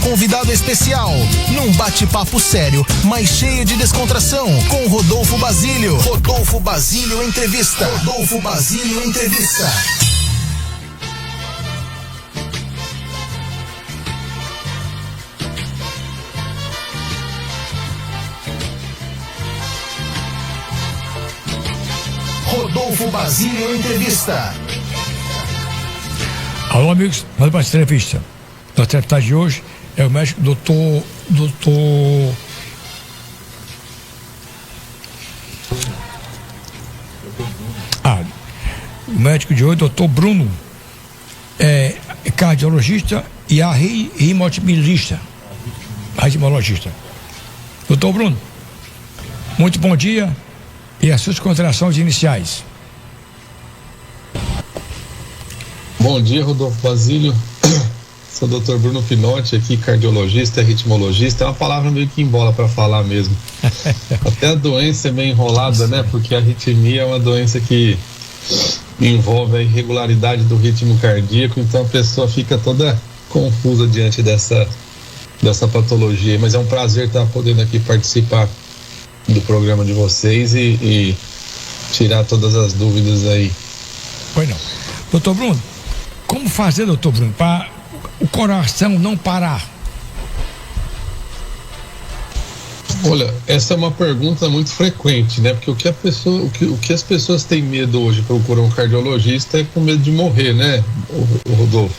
convidado especial, num bate-papo sério, mas cheio de descontração, com Rodolfo Basílio. Rodolfo Basílio Entrevista. Rodolfo Basílio Entrevista. Rodolfo Basílio Entrevista. Alô, amigos, mais uma entrevista. Nossa entrevistada de hoje é o médico doutor o médico de hoje, doutor Bruno, é cardiologista e arritmologista. Doutor Bruno, muito bom dia e as suas considerações iniciais. Bom dia, Rodolfo Basílio. Sou o Dr. Bruno Pinotti aqui, cardiologista, ritmologista. É uma palavra meio que embola para falar mesmo. Até a doença é meio enrolada, né? Porque a arritmia é uma doença que envolve a irregularidade do ritmo cardíaco, então a pessoa fica toda confusa diante dessa patologia. Mas é um prazer estar podendo aqui participar do programa de vocês e tirar todas as dúvidas aí. Pois não. Doutor Bruno, como fazer, doutor Bruno, para o coração não parar? Olha, essa é uma pergunta muito frequente, né? Porque o que as pessoas têm medo hoje procurar um cardiologista é com medo de morrer, né, o Rodolfo?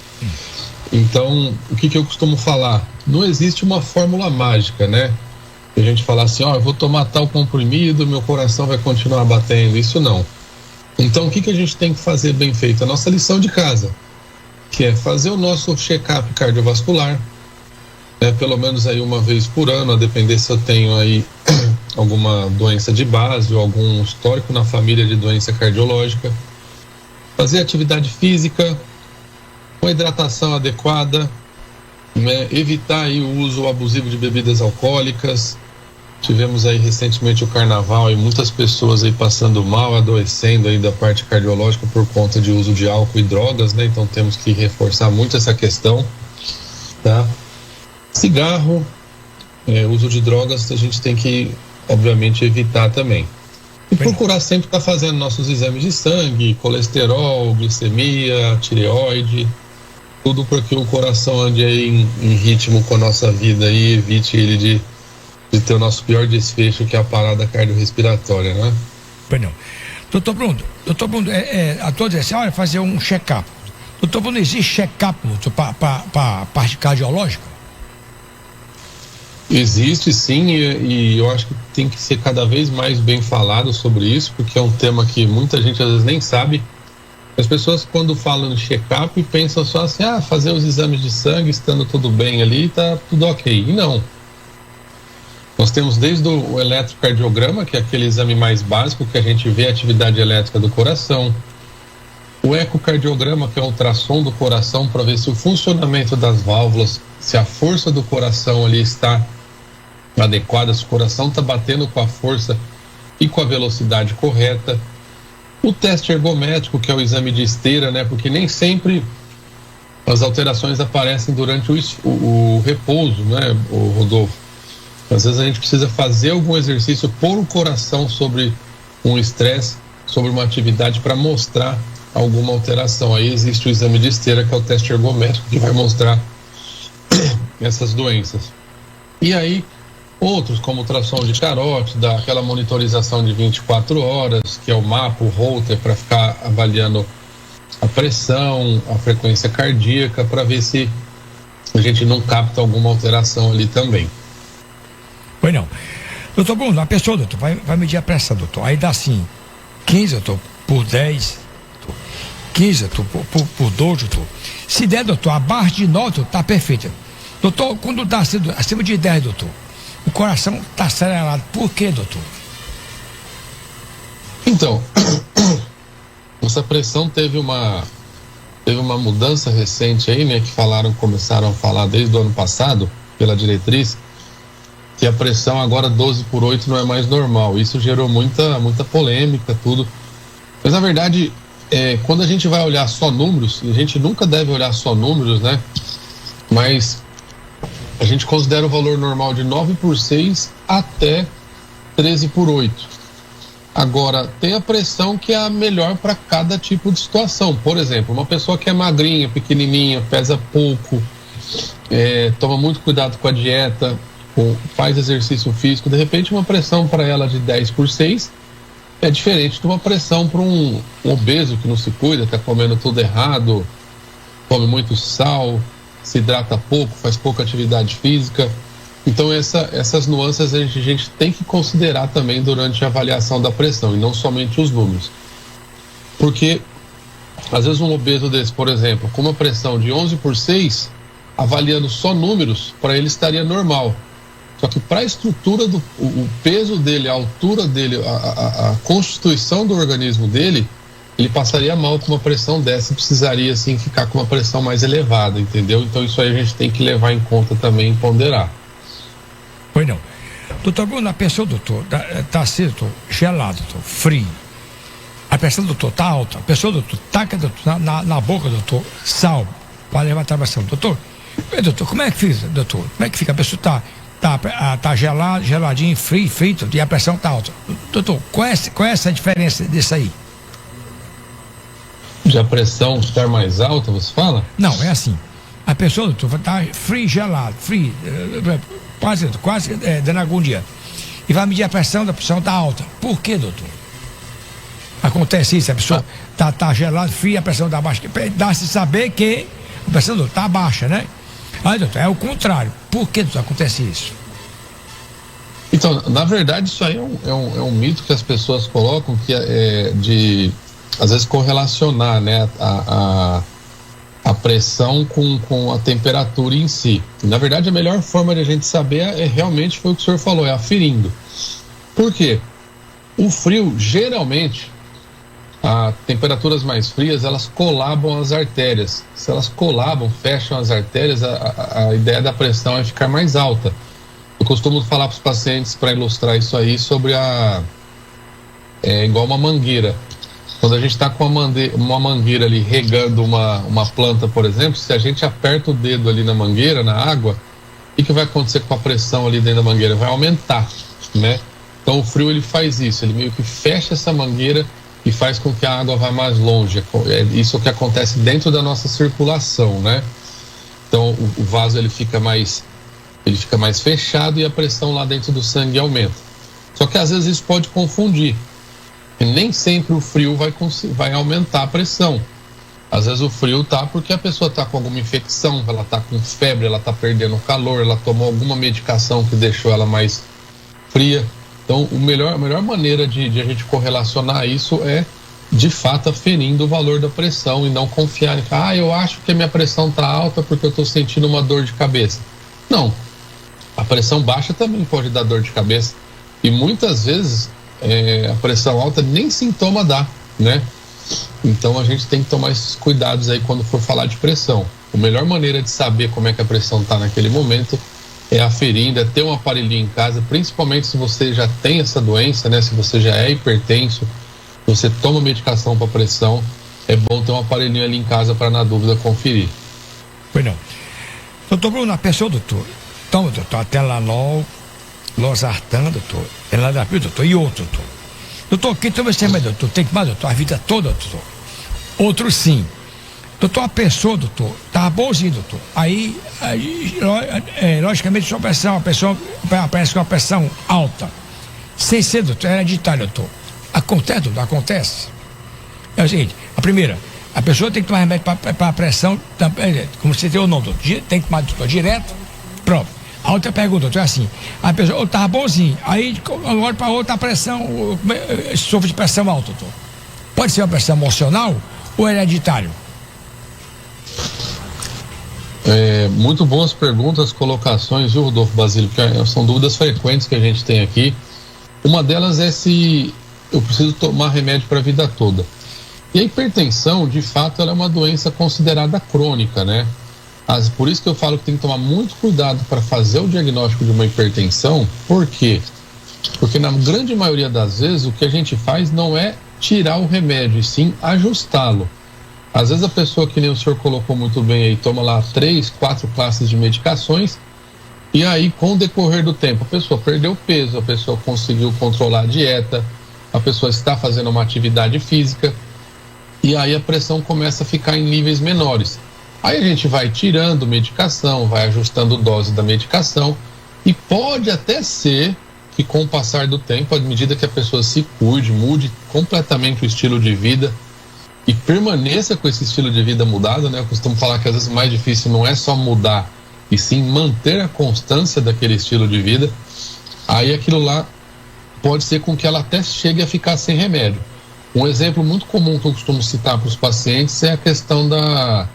Então, o que eu costumo falar? Não existe uma fórmula mágica, né? A gente fala assim, eu vou tomar tal comprimido, meu coração vai continuar batendo. Isso não. Então, o que a gente tem que fazer bem feito? A nossa lição de casa, que é fazer o nosso check-up cardiovascular, né, pelo menos aí uma vez por ano, a depender se eu tenho aí alguma doença de base ou algum histórico na família de doença cardiológica. Fazer atividade física, uma hidratação adequada, né, evitar aí o uso abusivo de bebidas alcoólicas. Tivemos aí recentemente o carnaval e muitas pessoas aí passando mal, adoecendo aí da parte cardiológica por conta de uso de álcool e drogas, né? Então temos que reforçar muito essa questão, tá? Cigarro, uso de drogas, a gente tem que, obviamente, evitar também. E procurar sempre estar fazendo nossos exames de sangue, colesterol, glicemia, tireoide, tudo para que o coração ande aí em ritmo com a nossa vida e evite ele de ter o nosso pior desfecho, que é a parada cardiorrespiratória, né? Pois não. Doutor Bruno, a todos dizem assim, fazer um check-up. Doutor Bruno, existe check-up para a parte cardiológica? Existe sim, e eu acho que tem que ser cada vez mais bem falado sobre isso, porque é um tema que muita gente às vezes nem sabe. As pessoas, quando falam de check-up, pensam só assim, fazer os exames de sangue, estando tudo bem ali, tá tudo ok. E não. Nós temos desde o eletrocardiograma, que é aquele exame mais básico que a gente vê a atividade elétrica do coração, o ecocardiograma, que é o ultrassom do coração para ver se o funcionamento das válvulas, se a força do coração ali está adequada, se o coração está batendo com a força e com a velocidade correta, o teste ergométrico, que é o exame de esteira, né? Porque nem sempre as alterações aparecem durante o repouso, né, o Rodolfo? Às vezes a gente precisa fazer algum exercício, pôr o coração sobre um estresse, sobre uma atividade para mostrar alguma alteração. Aí existe o exame de esteira, que é o teste ergométrico, que vai mostrar essas doenças. E aí, outros, como ultrassom de carótida, aquela monitorização de 24 horas, que é o mapa, o Holter, para ficar avaliando a pressão, a frequência cardíaca, para ver se a gente não capta alguma alteração ali também. Pois não. Doutor Bruno, a pessoa, doutor, vai medir a pressão, doutor. Aí dá assim, 15, doutor, por 10, doutor, 15, doutor, por 12, doutor. Se der, doutor, abaixo de 9, doutor, tá perfeito. Doutor, quando dá acima de 10, doutor, o coração tá acelerado. Por quê, doutor? Então, essa pressão teve uma mudança recente aí, né, que começaram a falar desde o ano passado, pela diretriz, que a pressão agora 12/8 não é mais normal. Isso gerou muita polêmica, tudo. Mas na verdade, quando a gente vai olhar só números, e a gente nunca deve olhar só números, né? Mas a gente considera o valor normal de 9/6 até 13/8. Agora, tem a pressão que é a melhor para cada tipo de situação. Por exemplo, uma pessoa que é magrinha, pequenininha, pesa pouco, toma muito cuidado com a dieta, faz exercício físico, de repente uma pressão para ela de 10/6 é diferente de uma pressão para um obeso que não se cuida, está comendo tudo errado, come muito sal, se hidrata pouco, faz pouca atividade física. Então essas nuances a gente tem que considerar também durante a avaliação da pressão e não somente os números. Porque às vezes um obeso desse, por exemplo, com uma pressão de 11/6, avaliando só números, para ele estaria normal. Só que para a estrutura o peso dele, a altura dele, a constituição do organismo dele, ele passaria mal com uma pressão dessa e precisaria assim ficar com uma pressão mais elevada, entendeu? Então isso aí a gente tem que levar em conta também e ponderar. Pois não. Doutor Bruno, a pessoa, doutor, está assim, doutor, gelado, doutor, frio. A pressão, doutor, está alta. A pessoa, doutor, taca na boca, doutor, sal, para levantar a pressão. Doutor, como é que fica, doutor? Como é que fica? A pessoa tá geladinho, frio, e a pressão está alta. Doutor, qual é essa diferença disso aí? De a pressão estar mais alta, você fala? Não, é assim. A pessoa, doutor, está frio, gelado, quase dando agonia. E vai medir a pressão está alta. Por quê, doutor? Acontece isso, a pessoa tá gelada, fria, a pressão está baixa. Dá-se saber que a pressão está baixa, né? Aí, doutor, é o contrário. Por que, doutor, acontece isso? Então, na verdade, isso aí é um mito que as pessoas colocam, que de às vezes correlacionar, né, a pressão com a temperatura em si. Na verdade, a melhor forma de a gente saber realmente foi o que o senhor falou, é aferindo. Por quê? O frio, geralmente, a temperaturas mais frias, elas colabam as artérias. Se elas colabam, fecham as artérias, a ideia da pressão é ficar mais alta. Eu costumo falar para os pacientes, para ilustrar isso aí, sobre igual uma mangueira. Quando a gente está com uma mangueira ali regando uma planta, por exemplo, se a gente aperta o dedo ali na mangueira, na água, o que vai acontecer com a pressão ali dentro da mangueira? Vai aumentar, né? Então o frio ele faz isso, ele meio que fecha essa mangueira e faz com que a água vá mais longe. É isso que acontece dentro da nossa circulação, né? Então o vaso ele fica mais fechado e a pressão lá dentro do sangue aumenta. Só que às vezes isso pode confundir. E nem sempre o frio vai aumentar a pressão. Às vezes o frio tá porque a pessoa tá com alguma infecção, ela tá com febre, ela tá perdendo calor, ela tomou alguma medicação que deixou ela mais fria. Então a melhor maneira de a gente correlacionar isso é de fato aferindo o valor da pressão e não confiar em eu acho que a minha pressão tá alta porque eu tô sentindo uma dor de cabeça. Não, a pressão baixa também pode dar dor de cabeça e muitas vezes a pressão alta nem sintoma dá, né? Então a gente tem que tomar esses cuidados aí quando for falar de pressão. A melhor maneira de saber como é que a pressão está naquele momento é aferindo, é ter um aparelhinho em casa, principalmente se você já tem essa doença, né? Se você já é hipertenso, você toma medicação para pressão, é bom ter um aparelhinho ali em casa para, na dúvida, conferir. Pois não. Doutor Bruno, a pessoa, doutor, toma, doutor, Atelanol, losartan, doutor, Eladapil, doutor, e outro, doutor. Doutor, quem toma esse remédio, doutor, tem que tomar, doutor, a vida toda, doutor. Outro sim. Doutor, a pessoa, doutor, tá bonzinho, doutor. Aí logicamente, sua pressão, a pessoa aparece com uma pressão alta. Sem ser, doutor, hereditário, doutor. Acontece, doutor, acontece. É o seguinte, a primeira, a pessoa tem que tomar remédio para a pressão, como você tem o nome, doutor, tem que tomar, doutor, direto, pronto. A outra pergunta, doutor, é assim, a pessoa estava bonzinho, aí de uma hora para outra a pressão, sofre de pressão alta, doutor. Pode ser uma pressão emocional ou hereditário? Muito boas perguntas, colocações, viu, Rodolfo Basílio? Porque são dúvidas frequentes que a gente tem aqui. Uma delas é se eu preciso tomar remédio para a vida toda. E a hipertensão, de fato, ela é uma doença considerada crônica, né? Por isso que eu falo que tem que tomar muito cuidado para fazer o diagnóstico de uma hipertensão. Por quê? Porque na grande maioria das vezes o que a gente faz não é tirar o remédio, e sim ajustá-lo. Às vezes a pessoa, que nem o senhor colocou muito bem aí, toma lá 3, 4 classes de medicações E aí, com o decorrer do tempo, a pessoa perdeu peso, a pessoa conseguiu controlar a dieta, a pessoa está fazendo uma atividade física, e aí a pressão começa a ficar em níveis menores. Aí a gente vai tirando medicação, vai ajustando dose da medicação, e pode até ser que com o passar do tempo, à medida que a pessoa se cuide, mude completamente o estilo de vida e permaneça com esse estilo de vida mudado, né? Eu costumo falar que às vezes o mais difícil não é só mudar, e sim manter a constância daquele estilo de vida. Aí aquilo lá pode ser com que ela até chegue a ficar sem remédio. Um exemplo muito comum que eu costumo citar para os pacientes é a questão da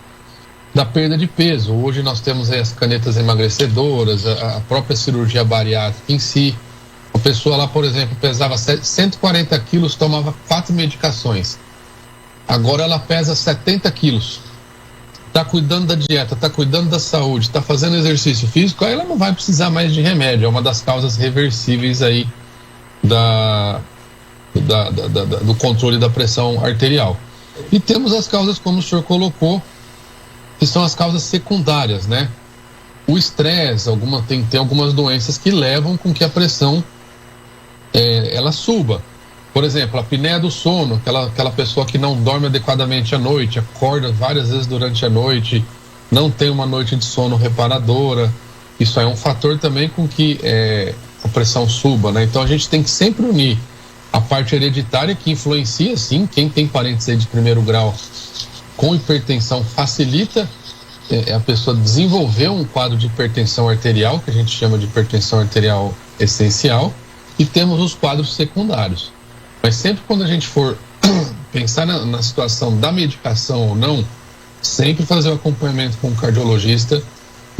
perda de peso. Hoje nós temos aí as canetas emagrecedoras, a própria cirurgia bariátrica em si. A pessoa lá, por exemplo, pesava 140 quilos, tomava 4 medicações. Agora ela pesa 70 quilos. Está cuidando da dieta, está cuidando da saúde, está fazendo exercício físico, aí ela não vai precisar mais de remédio. É uma das causas reversíveis aí do controle da pressão arterial. E temos as causas, como o senhor colocou, que são as causas secundárias, né? O estresse, tem algumas doenças que levam com que a pressão ela suba. Por exemplo, a apneia do sono, aquela pessoa que não dorme adequadamente à noite, acorda várias vezes durante a noite, não tem uma noite de sono reparadora. Isso é um fator também com que a pressão suba, né? Então a gente tem que sempre unir a parte hereditária, que influencia, sim, quem tem parentes aí de primeiro grau com hipertensão facilita a pessoa desenvolver um quadro de hipertensão arterial, que a gente chama de hipertensão arterial essencial, e temos os quadros secundários. Mas sempre quando a gente for pensar na situação da medicação ou não, sempre fazer o acompanhamento com o cardiologista,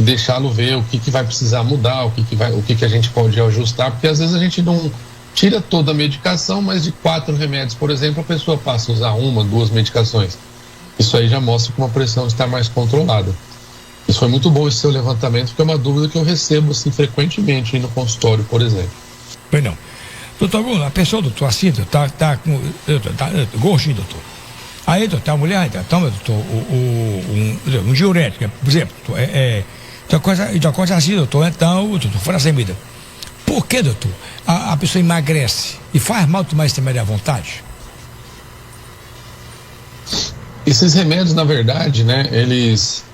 deixá-lo ver o que vai precisar mudar, o que a gente pode ajustar, porque às vezes a gente não tira toda a medicação, mas de 4 remédios, por exemplo, a pessoa passa a usar 1, 2 medicações. Isso aí já mostra que uma pressão está mais controlada. Isso foi muito bom esse seu levantamento, porque é uma dúvida que eu recebo assim, frequentemente aí no consultório, por exemplo. Pois não. Doutor Bruno, a pessoa, doutor, assim, tá gordinho, doutor. Aí, doutor, a mulher toma, doutor, um diurético, por exemplo, doutor, coisa assim, doutor, então, doutor, fora sem medida. Por que, doutor, a pessoa emagrece e faz mal tomar esse remédio à vontade? Esses remédios, na verdade, né, eles,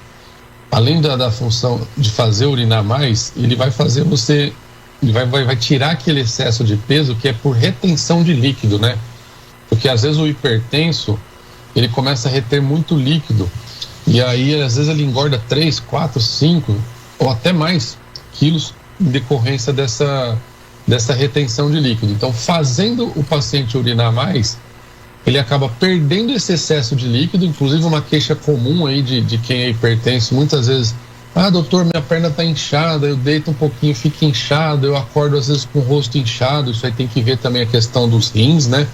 além da função de fazer urinar mais, ele vai fazer você, ele vai tirar aquele excesso de peso que é por retenção de líquido, né? Porque às vezes o hipertenso, ele começa a reter muito líquido, e aí às vezes ele engorda 3, 4, 5 ou até mais quilos em decorrência dessa retenção de líquido. Então, fazendo o paciente urinar mais, ele acaba perdendo esse excesso de líquido. Inclusive uma queixa comum aí de quem é hipertenso, muitas vezes: doutor, minha perna está inchada, eu deito um pouquinho, fica inchado, eu acordo às vezes com o rosto inchado. Isso aí tem que ver também a questão dos rins, né?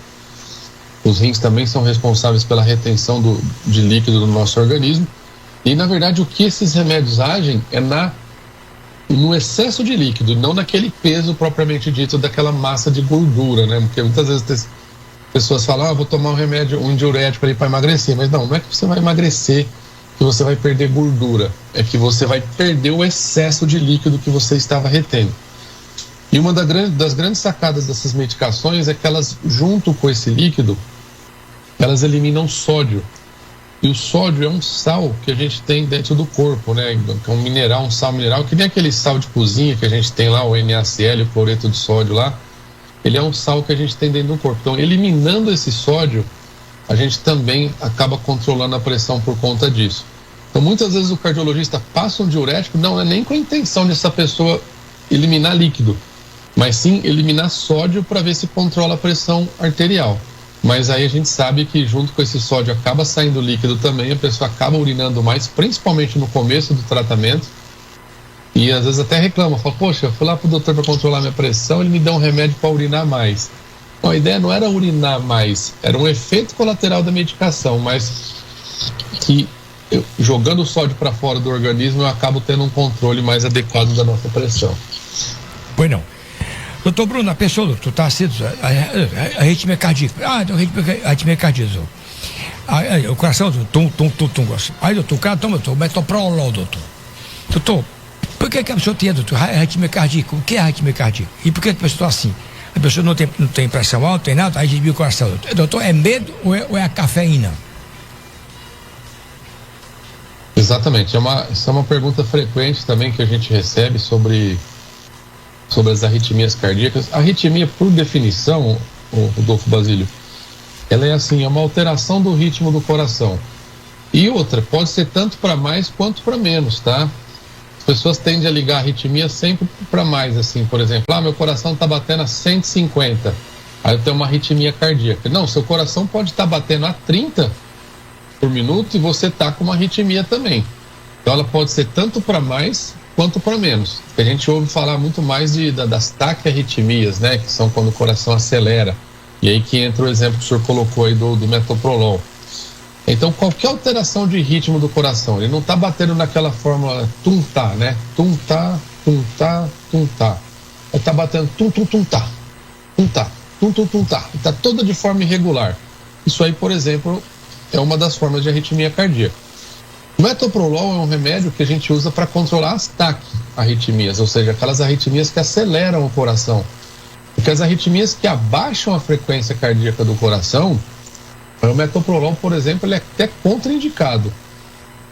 Os rins também são responsáveis pela retenção de líquido do nosso organismo. E na verdade o que esses remédios agem é no excesso de líquido, não naquele peso propriamente dito daquela massa de gordura, né? Porque muitas vezes pessoas falam: vou tomar um remédio, um diurético ali para emagrecer. Mas não é que você vai emagrecer, que você vai perder gordura, é que você vai perder o excesso de líquido que você estava retendo. E uma das grandes sacadas dessas medicações é que elas, junto com esse líquido, elas eliminam sódio. E o sódio é um sal que a gente tem dentro do corpo, né? É um mineral, um sal mineral, que nem aquele sal de cozinha que a gente tem lá, o NaCl, o cloreto de sódio lá. Ele é um sal que a gente tem dentro do corpo. Então, eliminando esse sódio, a gente também acaba controlando a pressão por conta disso. Então, muitas vezes o cardiologista passa um diurético, não é nem com a intenção dessa pessoa eliminar líquido, mas sim eliminar sódio para ver se controla a pressão arterial. Mas aí a gente sabe que junto com esse sódio acaba saindo líquido também, a pessoa acaba urinando mais, principalmente no começo do tratamento. E às vezes até reclama, fala: poxa, eu fui lá pro doutor para controlar minha pressão, ele me deu um remédio para urinar mais. Então, a ideia não era urinar mais, era um efeito colateral da medicação, mas que jogando o sódio para fora do organismo eu acabo tendo um controle mais adequado da nossa pressão. Pois não. Doutor Bruno, a pessoa, doutor, está sendo arritmia cardíaca. Arritmia cardíaca. O coração, tum. Aí, doutor, o cara toma, doutor, metoprolol, doutor. Doutor, Por que a pessoa tem, doutor, arritmia cardíaca? O que é arritmia cardíaca? E por que a pessoa está assim? A pessoa não tem pressão alta, não tem nada, aí desvia o coração. Doutor, é medo ou é a cafeína? Exatamente. Isso é uma pergunta frequente também que a gente recebe sobre as arritmias cardíacas. A arritmia, por definição, Rodolfo Basílio, ela é assim, é uma alteração do ritmo do coração. E outra, pode ser tanto para mais quanto para menos, tá? As pessoas tendem a ligar a arritmia sempre para mais, assim, por exemplo, meu coração está batendo a 150, aí eu tenho uma arritmia cardíaca. Não, seu coração pode estar batendo a 30 por minuto e você está com uma arritmia também. Então ela pode ser tanto para mais quanto para menos. A gente ouve falar muito mais das taquiarritmias, né, que são quando o coração acelera. E aí que entra o exemplo que o senhor colocou aí do metoprolol. Então, qualquer alteração de ritmo do coração, ele não está batendo naquela fórmula tum-tá, né? Tum-tá, tum-tá, tum-tá. Ele está batendo tum-tum-tum-tá, tum-tá, tum-tum-tum-tá. Está toda de forma irregular. Isso aí, por exemplo, é uma das formas de arritmia cardíaca. O metoprolol é um remédio que a gente usa para controlar as taquiarritmias, ou seja, aquelas arritmias que aceleram o coração. Porque as arritmias que abaixam a frequência cardíaca do coração, o metoprolol, por exemplo, ele é até contraindicado.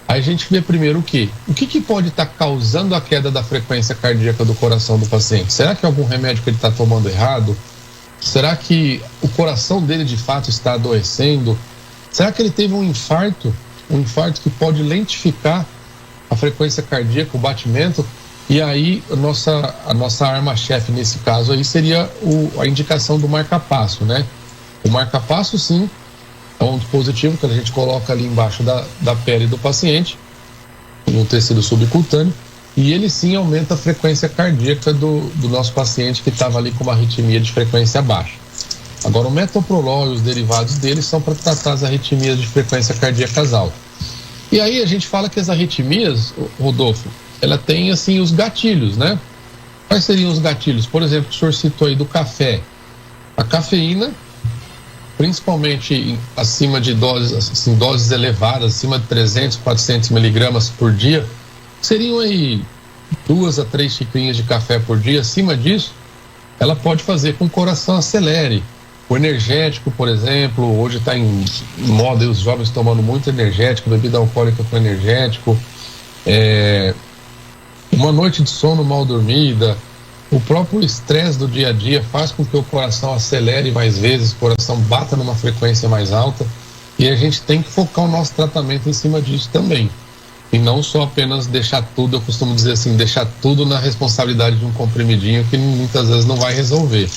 Aí a gente vê primeiro o quê? O que pode estar causando a queda da frequência cardíaca do coração do paciente? Será que é algum remédio que ele está tomando errado? Será que o coração dele de fato está adoecendo? Será que ele teve um infarto? Um infarto que pode lentificar a frequência cardíaca, o batimento? E aí a nossa arma-chefe nesse caso aí seria a indicação do marca-passo, né? O marca-passo, sim, é um dispositivo que a gente coloca ali embaixo da pele do paciente, no tecido subcutâneo, e ele sim aumenta a frequência cardíaca do nosso paciente que estava ali com uma arritmia de frequência baixa. Agora, o metoprolol e os derivados dele são para tratar as arritmias de frequência cardíaca alta. E aí a gente fala que as arritmias, Rodolfo, ela tem assim os gatilhos, né? Quais seriam os gatilhos? Por exemplo, o senhor citou aí do café. A cafeína, principalmente acima de doses elevadas, acima de 300, 400 miligramas por dia, seriam aí 2 a 3 xicrinhas de café por dia. Acima disso, ela pode fazer com que o coração acelere. O energético, por exemplo, hoje está em moda os jovens tomando muito energético, bebida alcoólica com energético, uma noite de sono mal dormida, o próprio estresse do dia a dia faz com que o coração acelere mais vezes, o coração bata numa frequência mais alta, e a gente tem que focar o nosso tratamento em cima disso também. E não só apenas deixar tudo, eu costumo dizer assim, deixar tudo na responsabilidade de um comprimidinho que muitas vezes não vai resolver.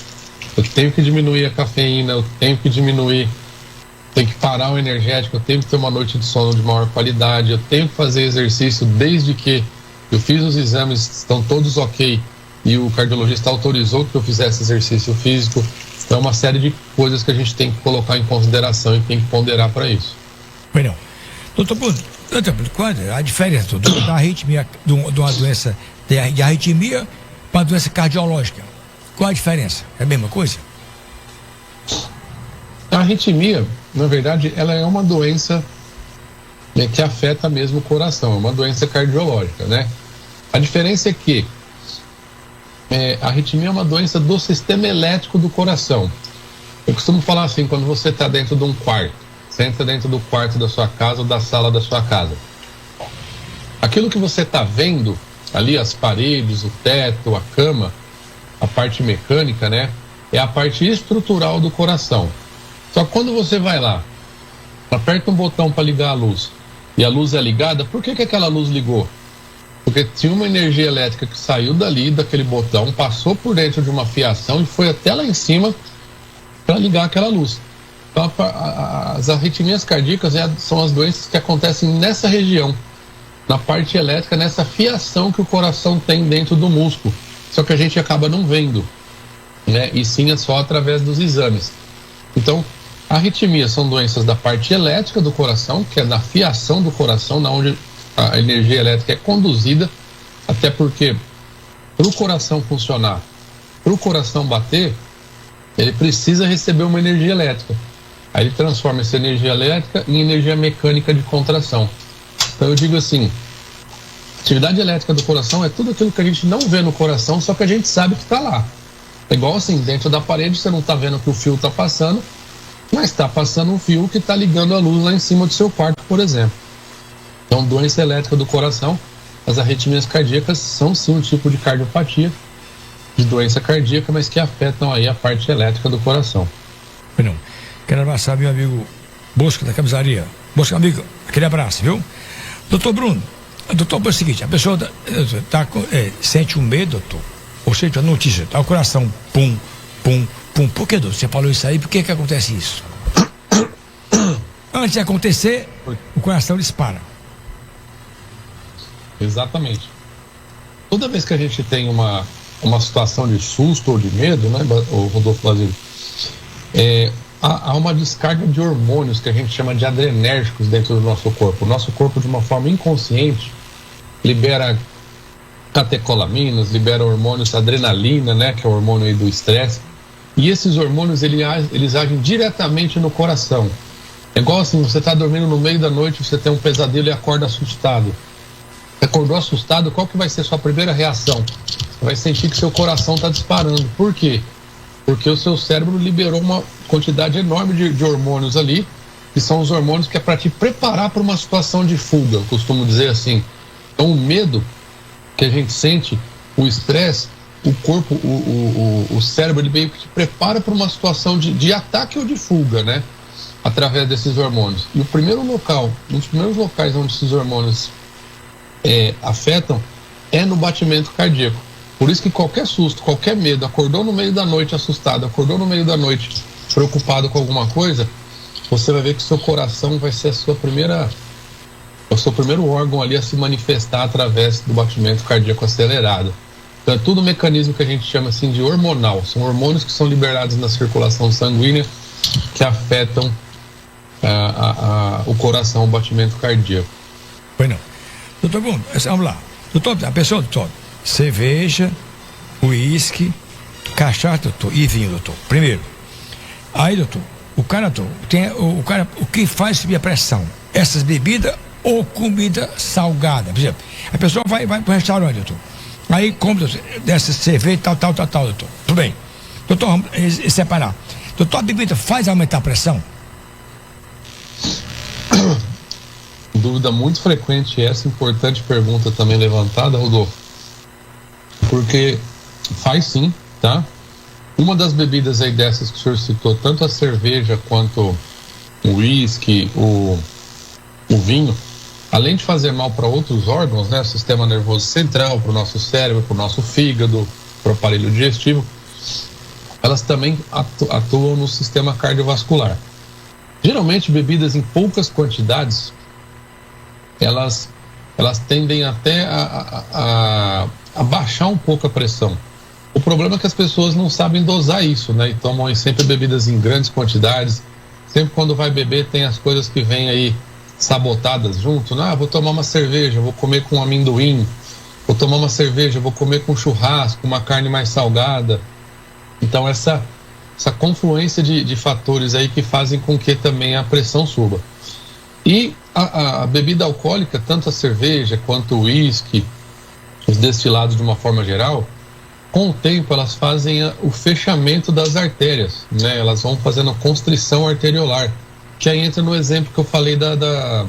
Eu tenho que diminuir a cafeína, eu tenho que parar o energético, eu tenho que ter uma noite de sono de maior qualidade, eu tenho que fazer exercício desde que eu fiz os exames, estão todos ok, e o cardiologista autorizou que eu fizesse exercício físico. Então é uma série de coisas que a gente tem que colocar em consideração e tem que ponderar para isso. Pois não. Doutor, qual é a diferença da arritmia, de uma doença de arritmia para uma doença cardiológica? Qual a diferença? É a mesma coisa? A arritmia, na verdade, ela é uma doença que afeta mesmo o coração, é uma doença cardiológica, né? A diferença é que a arritmia é uma doença do sistema elétrico do coração. Eu costumo falar assim, quando você está dentro de um quarto, você entra dentro do quarto da sua casa ou da sala da sua casa. Aquilo que você está vendo ali, as paredes, o teto, a cama, a parte mecânica, né? É a parte estrutural do coração. Só que quando você vai lá, aperta um botão para ligar a luz e a luz é ligada, por que aquela luz ligou? Porque tinha uma energia elétrica que saiu dali, daquele botão, passou por dentro de uma fiação e foi até lá em cima para ligar aquela luz. Então, as arritmias cardíacas são as doenças que acontecem nessa região, na parte elétrica, nessa fiação que o coração tem dentro do músculo. Só que a gente acaba não vendo, né? E sim é só através dos exames. Então, arritmias são doenças da parte elétrica do coração, que é na fiação do coração, na onde a energia elétrica é conduzida, até porque para o coração funcionar, para o coração bater, ele precisa receber uma energia elétrica. Aí ele transforma essa energia elétrica em energia mecânica de contração. Então eu digo assim, Atividade elétrica do coração é tudo aquilo que a gente não vê no coração, só que a gente sabe que está lá. É igual assim, dentro da parede você não está vendo que o fio está passando, mas está passando um fio que está ligando a luz lá em cima do seu quarto, por exemplo. Então, doença elétrica do coração, as arritmias cardíacas são sim um tipo de cardiopatia, de doença cardíaca, mas que afetam aí a parte elétrica do coração. Não. Quero abraçar meu amigo Bosco da Camisaria. Bosco, amigo, aquele abraço, viu? Doutor Bruno, doutor, é o seguinte, a pessoa sente um medo, doutor, ou seja, a notícia, tá o coração, pum, pum, pum. Por que, doutor? Você falou isso aí, por que acontece isso? Antes de acontecer, o coração dispara. Exatamente. Toda vez que a gente tem uma situação de susto ou de medo, né, o Rodolfo Basílio, há uma descarga de hormônios que a gente chama de adrenérgicos dentro do nosso corpo. O nosso corpo, de uma forma inconsciente, libera catecolaminas, libera hormônios, adrenalina, né, que é o hormônio aí do estresse. E esses hormônios, eles agem diretamente no coração. É igual assim, você está dormindo no meio da noite, você tem um pesadelo e acorda assustado. Você acordou assustado, qual que vai ser a sua primeira reação? Você vai sentir que seu coração está disparando. Por quê? Porque o seu cérebro liberou uma quantidade enorme de hormônios ali, que são os hormônios que é para te preparar para uma situação de fuga, eu costumo dizer assim. Então, o medo que a gente sente, o estresse, o corpo, o cérebro, ele meio que te prepara para uma situação de ataque ou de fuga, né? Através desses hormônios. E o primeiro local, um dos primeiros locais onde esses hormônios afetam é no batimento cardíaco. Por isso que qualquer susto, qualquer medo, acordou no meio da noite assustado, acordou no meio da noite preocupado com alguma coisa, você vai ver que seu coração vai ser o seu primeiro órgão ali a se manifestar através do batimento cardíaco acelerado. Então é tudo um mecanismo que a gente chama assim de hormonal. São hormônios que são liberados na circulação sanguínea que afetam o coração, o batimento cardíaco. Pois não. Doutor Bruno, vamos lá. Doutor, a pessoa, doutor, cerveja, uísque, cachaça, doutor, e vinho, doutor. Primeiro. Aí, doutor, o cara, o que faz subir a pressão? Essas bebidas ou comida salgada? Por exemplo, a pessoa vai para o restaurante, doutor. Aí compra dessa cerveja, tal, doutor. Tudo bem. Doutor, vamos separar. Doutor, a bebida faz aumentar a pressão? Dúvida muito frequente essa, importante pergunta também levantada, Rodolfo. Porque faz sim, tá? Uma das bebidas aí dessas que o senhor citou, tanto a cerveja quanto o uísque, o vinho, além de fazer mal para outros órgãos, né? O sistema nervoso central, para o nosso cérebro, para o nosso fígado, para o aparelho digestivo, elas também atuam no sistema cardiovascular. Geralmente, bebidas em poucas quantidades, elas tendem até a baixar um pouco a pressão. O problema é que as pessoas não sabem dosar isso, né? E tomam sempre bebidas em grandes quantidades. Sempre quando vai beber tem as coisas que vêm aí sabotadas junto. Vou tomar uma cerveja, vou comer com amendoim. Vou tomar uma cerveja, vou comer com churrasco, uma carne mais salgada. Então essa confluência de fatores aí que fazem com que também a pressão suba. E a bebida alcoólica, tanto a cerveja quanto o uísque, os destilados de uma forma geral, com o tempo elas fazem o fechamento das artérias, né? Elas vão fazendo constrição arteriolar, que aí entra no exemplo que eu falei da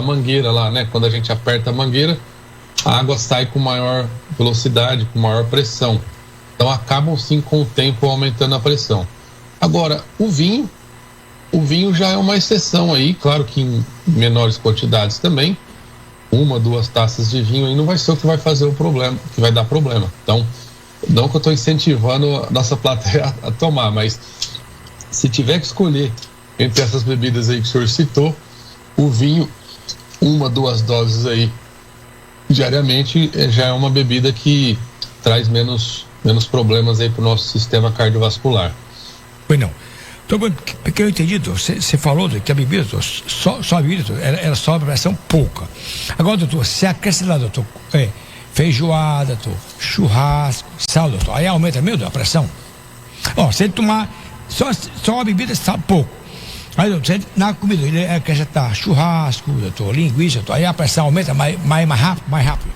mangueira lá, né? Quando a gente aperta a mangueira, a água sai com maior velocidade, com maior pressão. Então acabam sim com o tempo aumentando a pressão. Agora, o vinho já é uma exceção aí, claro que em menores quantidades também. 1, 2 taças de vinho aí não vai ser o que vai fazer o problema, que vai dar problema. Então, não que eu estou incentivando a nossa plateia a tomar, mas se tiver que escolher entre essas bebidas aí que o senhor citou, o vinho, 1, 2 doses aí diariamente já é uma bebida que traz menos problemas aí para o nosso sistema cardiovascular. Pois não. Então, porque eu entendi, você falou que a bebida, só a bebida era só uma pressão pouca. Agora, doutor, se acrescentar, doutor, feijoada, doutor, churrasco, sal, doutor, aí aumenta mesmo a pressão? Se ele tomar só a bebida, está pouco. Aí, doutor, na comida, ele quer acrescentar churrasco, doutor, linguiça, doutor, aí a pressão aumenta mais rápido.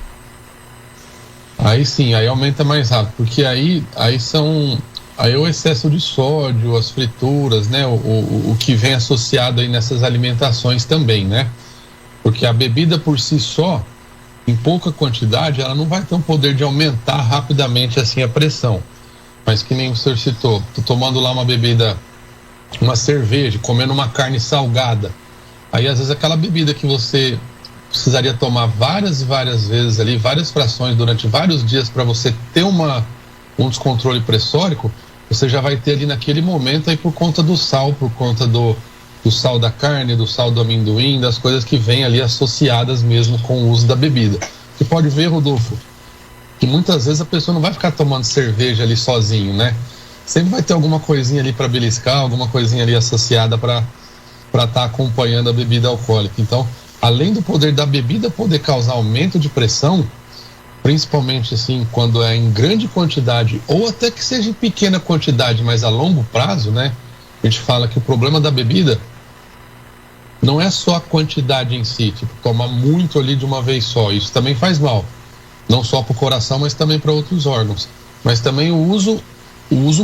Aí sim, aí aumenta mais rápido, porque aí é o excesso de sódio, as frituras, né? O que vem associado aí nessas alimentações também, né? Porque a bebida por si só, em pouca quantidade, ela não vai ter um poder de aumentar rapidamente assim a pressão. Mas que nem o senhor citou, tô tomando lá uma bebida, uma cerveja, comendo uma carne salgada. Aí às vezes aquela bebida que você precisaria tomar várias e várias vezes ali, várias frações durante vários dias para você ter um descontrole pressórico, você já vai ter ali naquele momento aí por conta do sal, por conta do sal da carne, do sal do amendoim, das coisas que vêm ali associadas mesmo com o uso da bebida. Você pode ver, Rodolfo, que muitas vezes a pessoa não vai ficar tomando cerveja ali sozinho, né? Sempre vai ter alguma coisinha ali para beliscar, alguma coisinha ali associada para estar acompanhando a bebida alcoólica. Então, além do poder da bebida poder causar aumento de pressão, principalmente assim quando é em grande quantidade ou até que seja em pequena quantidade, mas a longo prazo, né? A gente fala que o problema da bebida não é só a quantidade em si, tipo, tomar muito ali de uma vez só, isso também faz mal, não só para o coração, mas também para outros órgãos, mas também o uso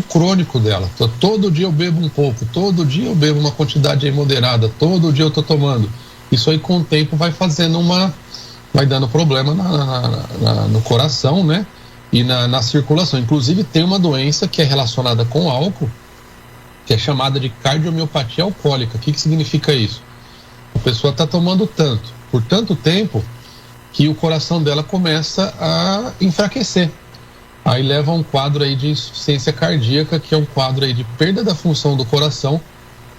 crônico dela. Todo dia eu bebo um pouco, todo dia eu bebo uma quantidade aí moderada, todo dia eu tô tomando. Isso aí com o tempo vai fazendo vai dando problema no coração, né? E na circulação. Inclusive tem uma doença que é relacionada com álcool, que é chamada de cardiomiopatia alcoólica. O que significa isso? A pessoa está tomando por tanto tempo, que o coração dela começa a enfraquecer. Aí leva a um quadro aí de insuficiência cardíaca, que é um quadro aí de perda da função do coração,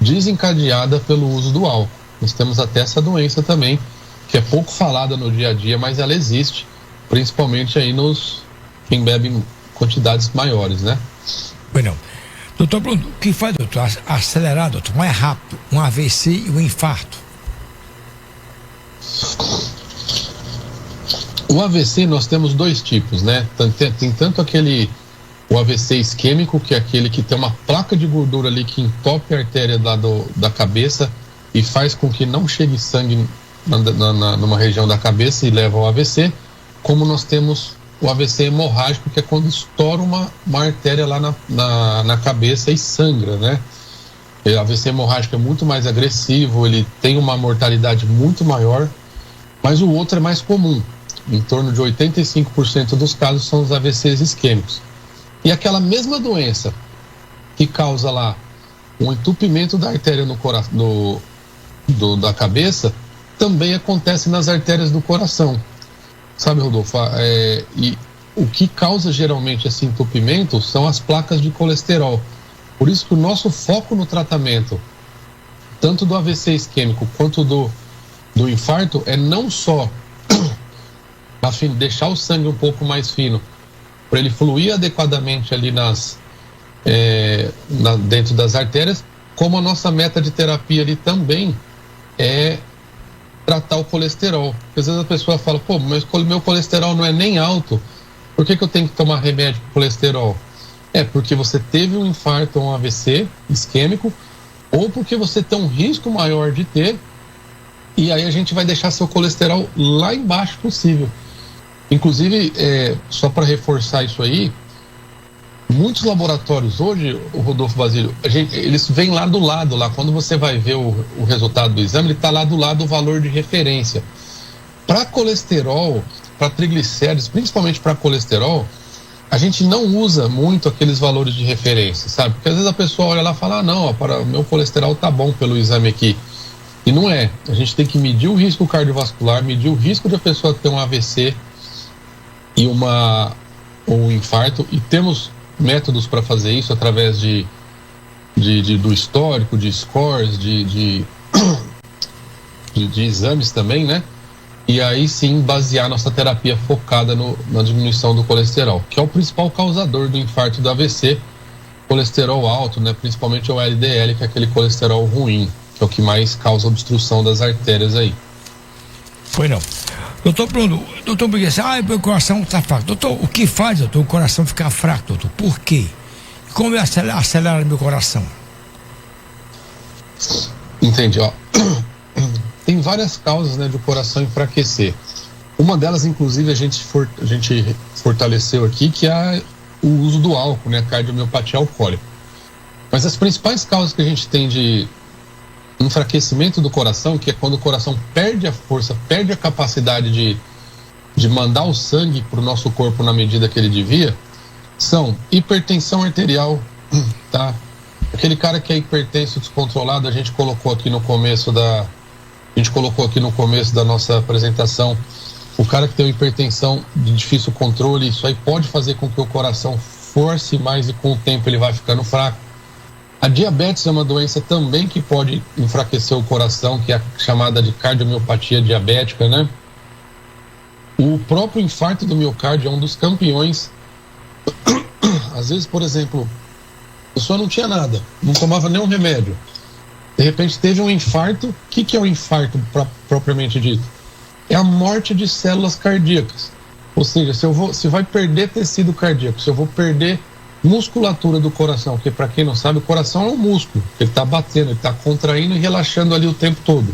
desencadeada pelo uso do álcool. Nós temos até essa doença também, que é pouco falada no dia a dia, mas ela existe, principalmente aí quem bebe em quantidades maiores, né? Bueno, doutor Bruno, o que faz, doutor, acelerar, doutor, mais rápido, um AVC e um infarto? O AVC nós temos dois tipos, né? Tem tanto o AVC isquêmico, que é aquele que tem uma placa de gordura ali que entope a artéria da cabeça e faz com que não chegue sangue numa região da cabeça e leva ao AVC, como nós temos o AVC hemorrágico, que é quando estoura uma artéria lá na cabeça e sangra, né? O AVC hemorrágico é muito mais agressivo, ele tem uma mortalidade muito maior, mas o outro é mais comum. Em torno de 85% dos casos são os AVCs isquêmicos. E aquela mesma doença que causa lá um entupimento da artéria da cabeça também acontece nas artérias do coração. Sabe, Rodolfo? E o que causa geralmente esse entupimento são as placas de colesterol. Por isso que o nosso foco no tratamento, tanto do AVC isquêmico quanto do infarto, é não só deixar o sangue um pouco mais fino, para ele fluir adequadamente ali dentro das artérias, como a nossa meta de terapia ali também é tratar o colesterol. Porque às vezes a pessoa fala, pô, mas meu colesterol não é nem alto, por que eu tenho que tomar remédio para colesterol? É porque você teve um infarto ou um AVC isquêmico, ou porque você tem um risco maior de ter, e aí a gente vai deixar seu colesterol lá embaixo possível. Inclusive, só para reforçar isso aí, muitos laboratórios hoje, o Rodolfo Basílio, eles vêm lá do lado, quando você vai ver o resultado do exame, ele está lá do lado o valor de referência. Para colesterol, para triglicéridos, principalmente para colesterol, a gente não usa muito aqueles valores de referência, sabe? Porque às vezes a pessoa olha lá e fala, o meu colesterol tá bom pelo exame aqui. E não é. A gente tem que medir o risco cardiovascular, medir o risco de a pessoa ter um AVC e um infarto, e temos métodos para fazer isso através do histórico, de scores, de exames também, né? E aí sim basear nossa terapia focada na diminuição do colesterol, que é o principal causador do infarto e do AVC, colesterol alto, né? Principalmente o LDL, que é aquele colesterol ruim, que é o que mais causa obstrução das artérias aí. Foi não. Doutor Bruno, porque meu coração está fraco. Doutor, o que faz, doutor, o coração ficar fraco, doutor? Por quê? Como acelera meu coração? Entendi, ó. Tem várias causas, né, de o coração enfraquecer. Uma delas, inclusive, a gente fortaleceu aqui, que é o uso do álcool, né, cardiomiopatia alcoólica. Mas as principais causas que a gente tem de enfraquecimento do coração, que é quando o coração perde a força, perde a capacidade de mandar o sangue para o nosso corpo na medida que ele devia, são hipertensão arterial, tá? Aquele cara que é hipertenso descontrolado, a gente colocou aqui no começo da nossa apresentação, o cara que tem hipertensão de difícil controle, isso aí pode fazer com que o coração force mais e com o tempo ele vai ficando fraco. A diabetes é uma doença também que pode enfraquecer o coração, que é a chamada de cardiomiopatia diabética, né? O próprio infarto do miocárdio é um dos campeões. Às vezes, por exemplo, a pessoa não tinha nada, não tomava nenhum remédio. De repente teve um infarto. O que é o infarto propriamente dito? É a morte de células cardíacas. Ou seja, se vai perder tecido cardíaco, se eu vou perder musculatura do coração, porque para quem não sabe, o coração é um músculo, ele está batendo, ele está contraindo e relaxando ali o tempo todo.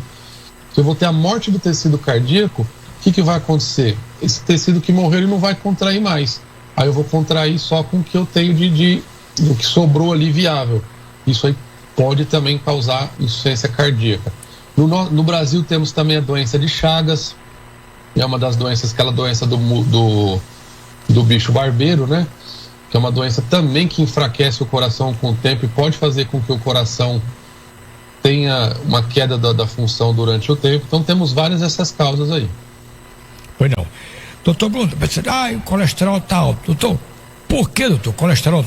Se eu vou ter a morte do tecido cardíaco, o que vai acontecer? Esse tecido que morreu, ele não vai contrair mais. Aí eu vou contrair só com o que eu tenho do que sobrou ali viável. Isso aí pode também causar insuficiência cardíaca. No Brasil temos também a doença de Chagas, é uma das doenças, aquela doença do bicho barbeiro, né? Que é uma doença também que enfraquece o coração com o tempo e pode fazer com que o coração tenha uma queda da função durante o tempo. Então temos várias dessas causas aí. Pois não. Doutor Bruno, o colesterol está alto. Doutor, por que, doutor? O colesterol,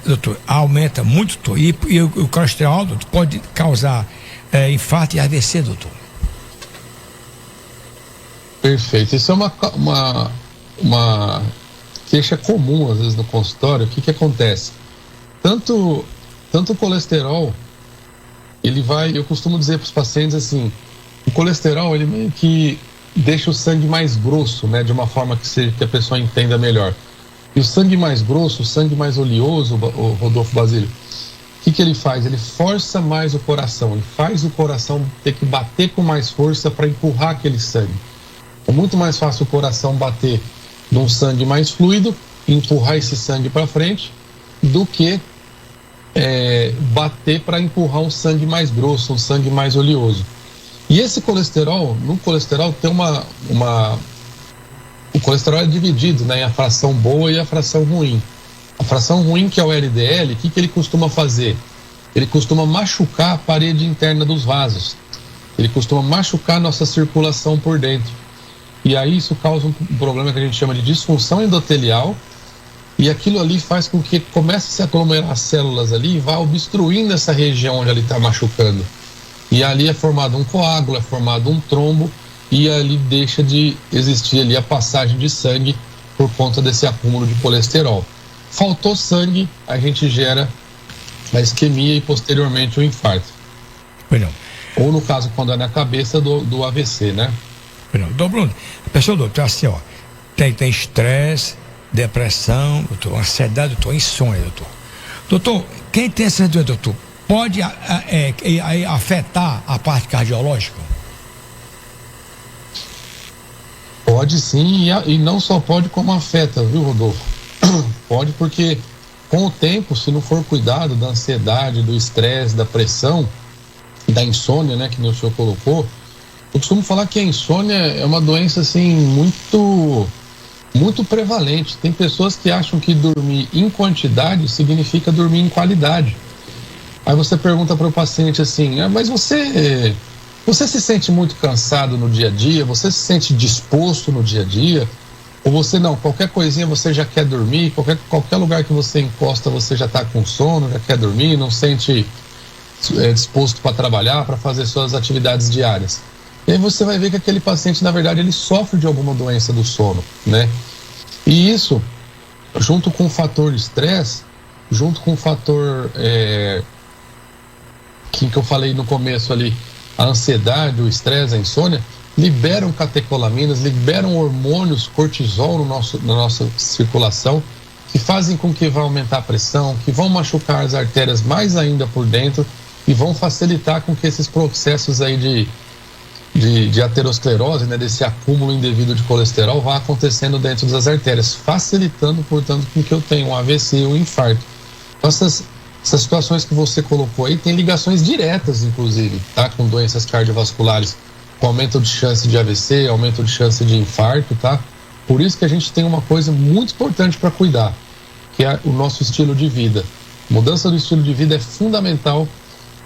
doutor, aumenta muito, doutor, e o colesterol alto pode causar infarto e AVC, doutor? Perfeito. Isso é uma queixa comum, às vezes, no consultório. O que acontece? Tanto o colesterol, eu costumo dizer para os pacientes assim, o colesterol, ele meio que deixa o sangue mais grosso, né, de uma forma que a pessoa entenda melhor. E o sangue mais grosso, o sangue mais oleoso, o Rodolfo Basílio, o que ele faz? Ele força mais o coração, ele faz o coração ter que bater com mais força para empurrar aquele sangue. É muito mais fácil o coração bater num sangue mais fluido, empurrar esse sangue para frente, do que bater para empurrar um sangue mais grosso, um sangue mais oleoso. E esse colesterol, no colesterol tem o colesterol é dividido, né, em a fração boa e a fração ruim. A fração ruim, que é o LDL, o que ele costuma fazer? Ele costuma machucar a parede interna dos vasos. Ele costuma machucar a nossa circulação por dentro. E aí isso causa um problema que a gente chama de disfunção endotelial, e aquilo ali faz com que comece a se aglomerar as células ali e vá obstruindo essa região onde ele está machucando. E ali é formado um coágulo, é formado um trombo, e ali deixa de existir ali a passagem de sangue por conta desse acúmulo de colesterol. Faltou sangue, a gente gera a isquemia e posteriormente o infarto. Pois não. Ou no caso, quando é na cabeça, do AVC, né? Pois não. Doutor Bruno, a pessoa, doutor, assim, ó, tem estresse, depressão, doutor, ansiedade, doutor, insônia, doutor. Doutor, quem tem essas doenças, doutor, pode afetar a parte cardiológica? Pode sim, e não só pode, como afeta, viu, Rodolfo? Pode, porque com o tempo, se não for cuidado da ansiedade, do estresse, da pressão, da insônia, né, que o senhor colocou, eu costumo falar que a insônia é uma doença assim muito, muito prevalente. Tem pessoas que acham que dormir em quantidade significa dormir em qualidade. Aí você pergunta para o paciente assim, mas você se sente muito cansado no dia a dia? Você se sente disposto no dia a dia? Ou você não, qualquer coisinha você já quer dormir, qualquer lugar que você encosta você já está com sono, já quer dormir, não sente disposto para trabalhar, para fazer suas atividades diárias. E aí você vai ver que aquele paciente, na verdade, ele sofre de alguma doença do sono, né? E isso, junto com o fator estresse, junto com o fator que eu falei no começo ali, a ansiedade, o estresse, a insônia, liberam catecolaminas, liberam hormônios, cortisol na nossa circulação, que fazem com que vá aumentar a pressão, que vão machucar as artérias mais ainda por dentro, e vão facilitar com que esses processos aí de aterosclerose, né, desse acúmulo indevido de colesterol, vá acontecendo dentro das artérias, facilitando, portanto, com que eu tenha um AVC ou um infarto. Então, essas situações que você colocou aí tem ligações diretas, inclusive, tá, com doenças cardiovasculares, com aumento de chance de AVC, aumento de chance de infarto, tá? Por isso que a gente tem uma coisa muito importante para cuidar, que é o nosso estilo de vida. Mudança do estilo de vida é fundamental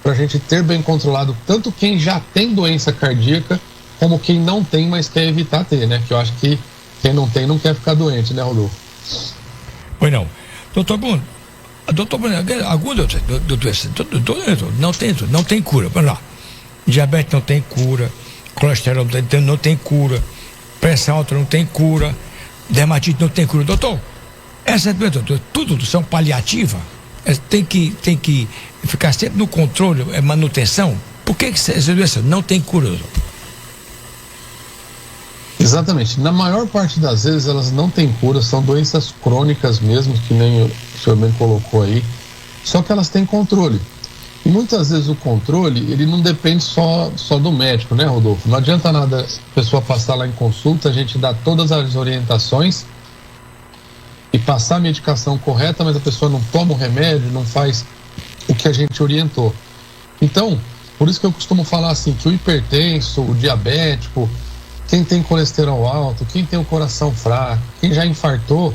para a gente ter bem controlado tanto quem já tem doença cardíaca, como quem não tem, mas quer evitar ter, né? Que eu acho que quem não tem não quer ficar doente, né, Rodolfo? Pois não. Doutor Bruno, algum doença não tem cura. Vamos lá. Diabetes não tem cura, colesterol não tem cura, pressão alta não tem cura, dermatite não tem cura. Doutor, essa doença, tudo são paliativa? Tem que ficar sempre no controle, manutenção? Por que essa doença não tem cura, doutor? Exatamente. Na maior parte das vezes elas não têm cura, são doenças crônicas mesmo, que nem o senhor bem colocou aí, só que elas têm controle. E muitas vezes o controle, ele não depende só do médico, né, Rodolfo? Não adianta nada a pessoa passar lá em consulta, a gente dá todas as orientações e passar a medicação correta, mas a pessoa não toma o remédio, não faz o que a gente orientou. Então, por isso que eu costumo falar assim, que o hipertenso, o diabético, quem tem colesterol alto, quem tem o coração fraco, quem já infartou,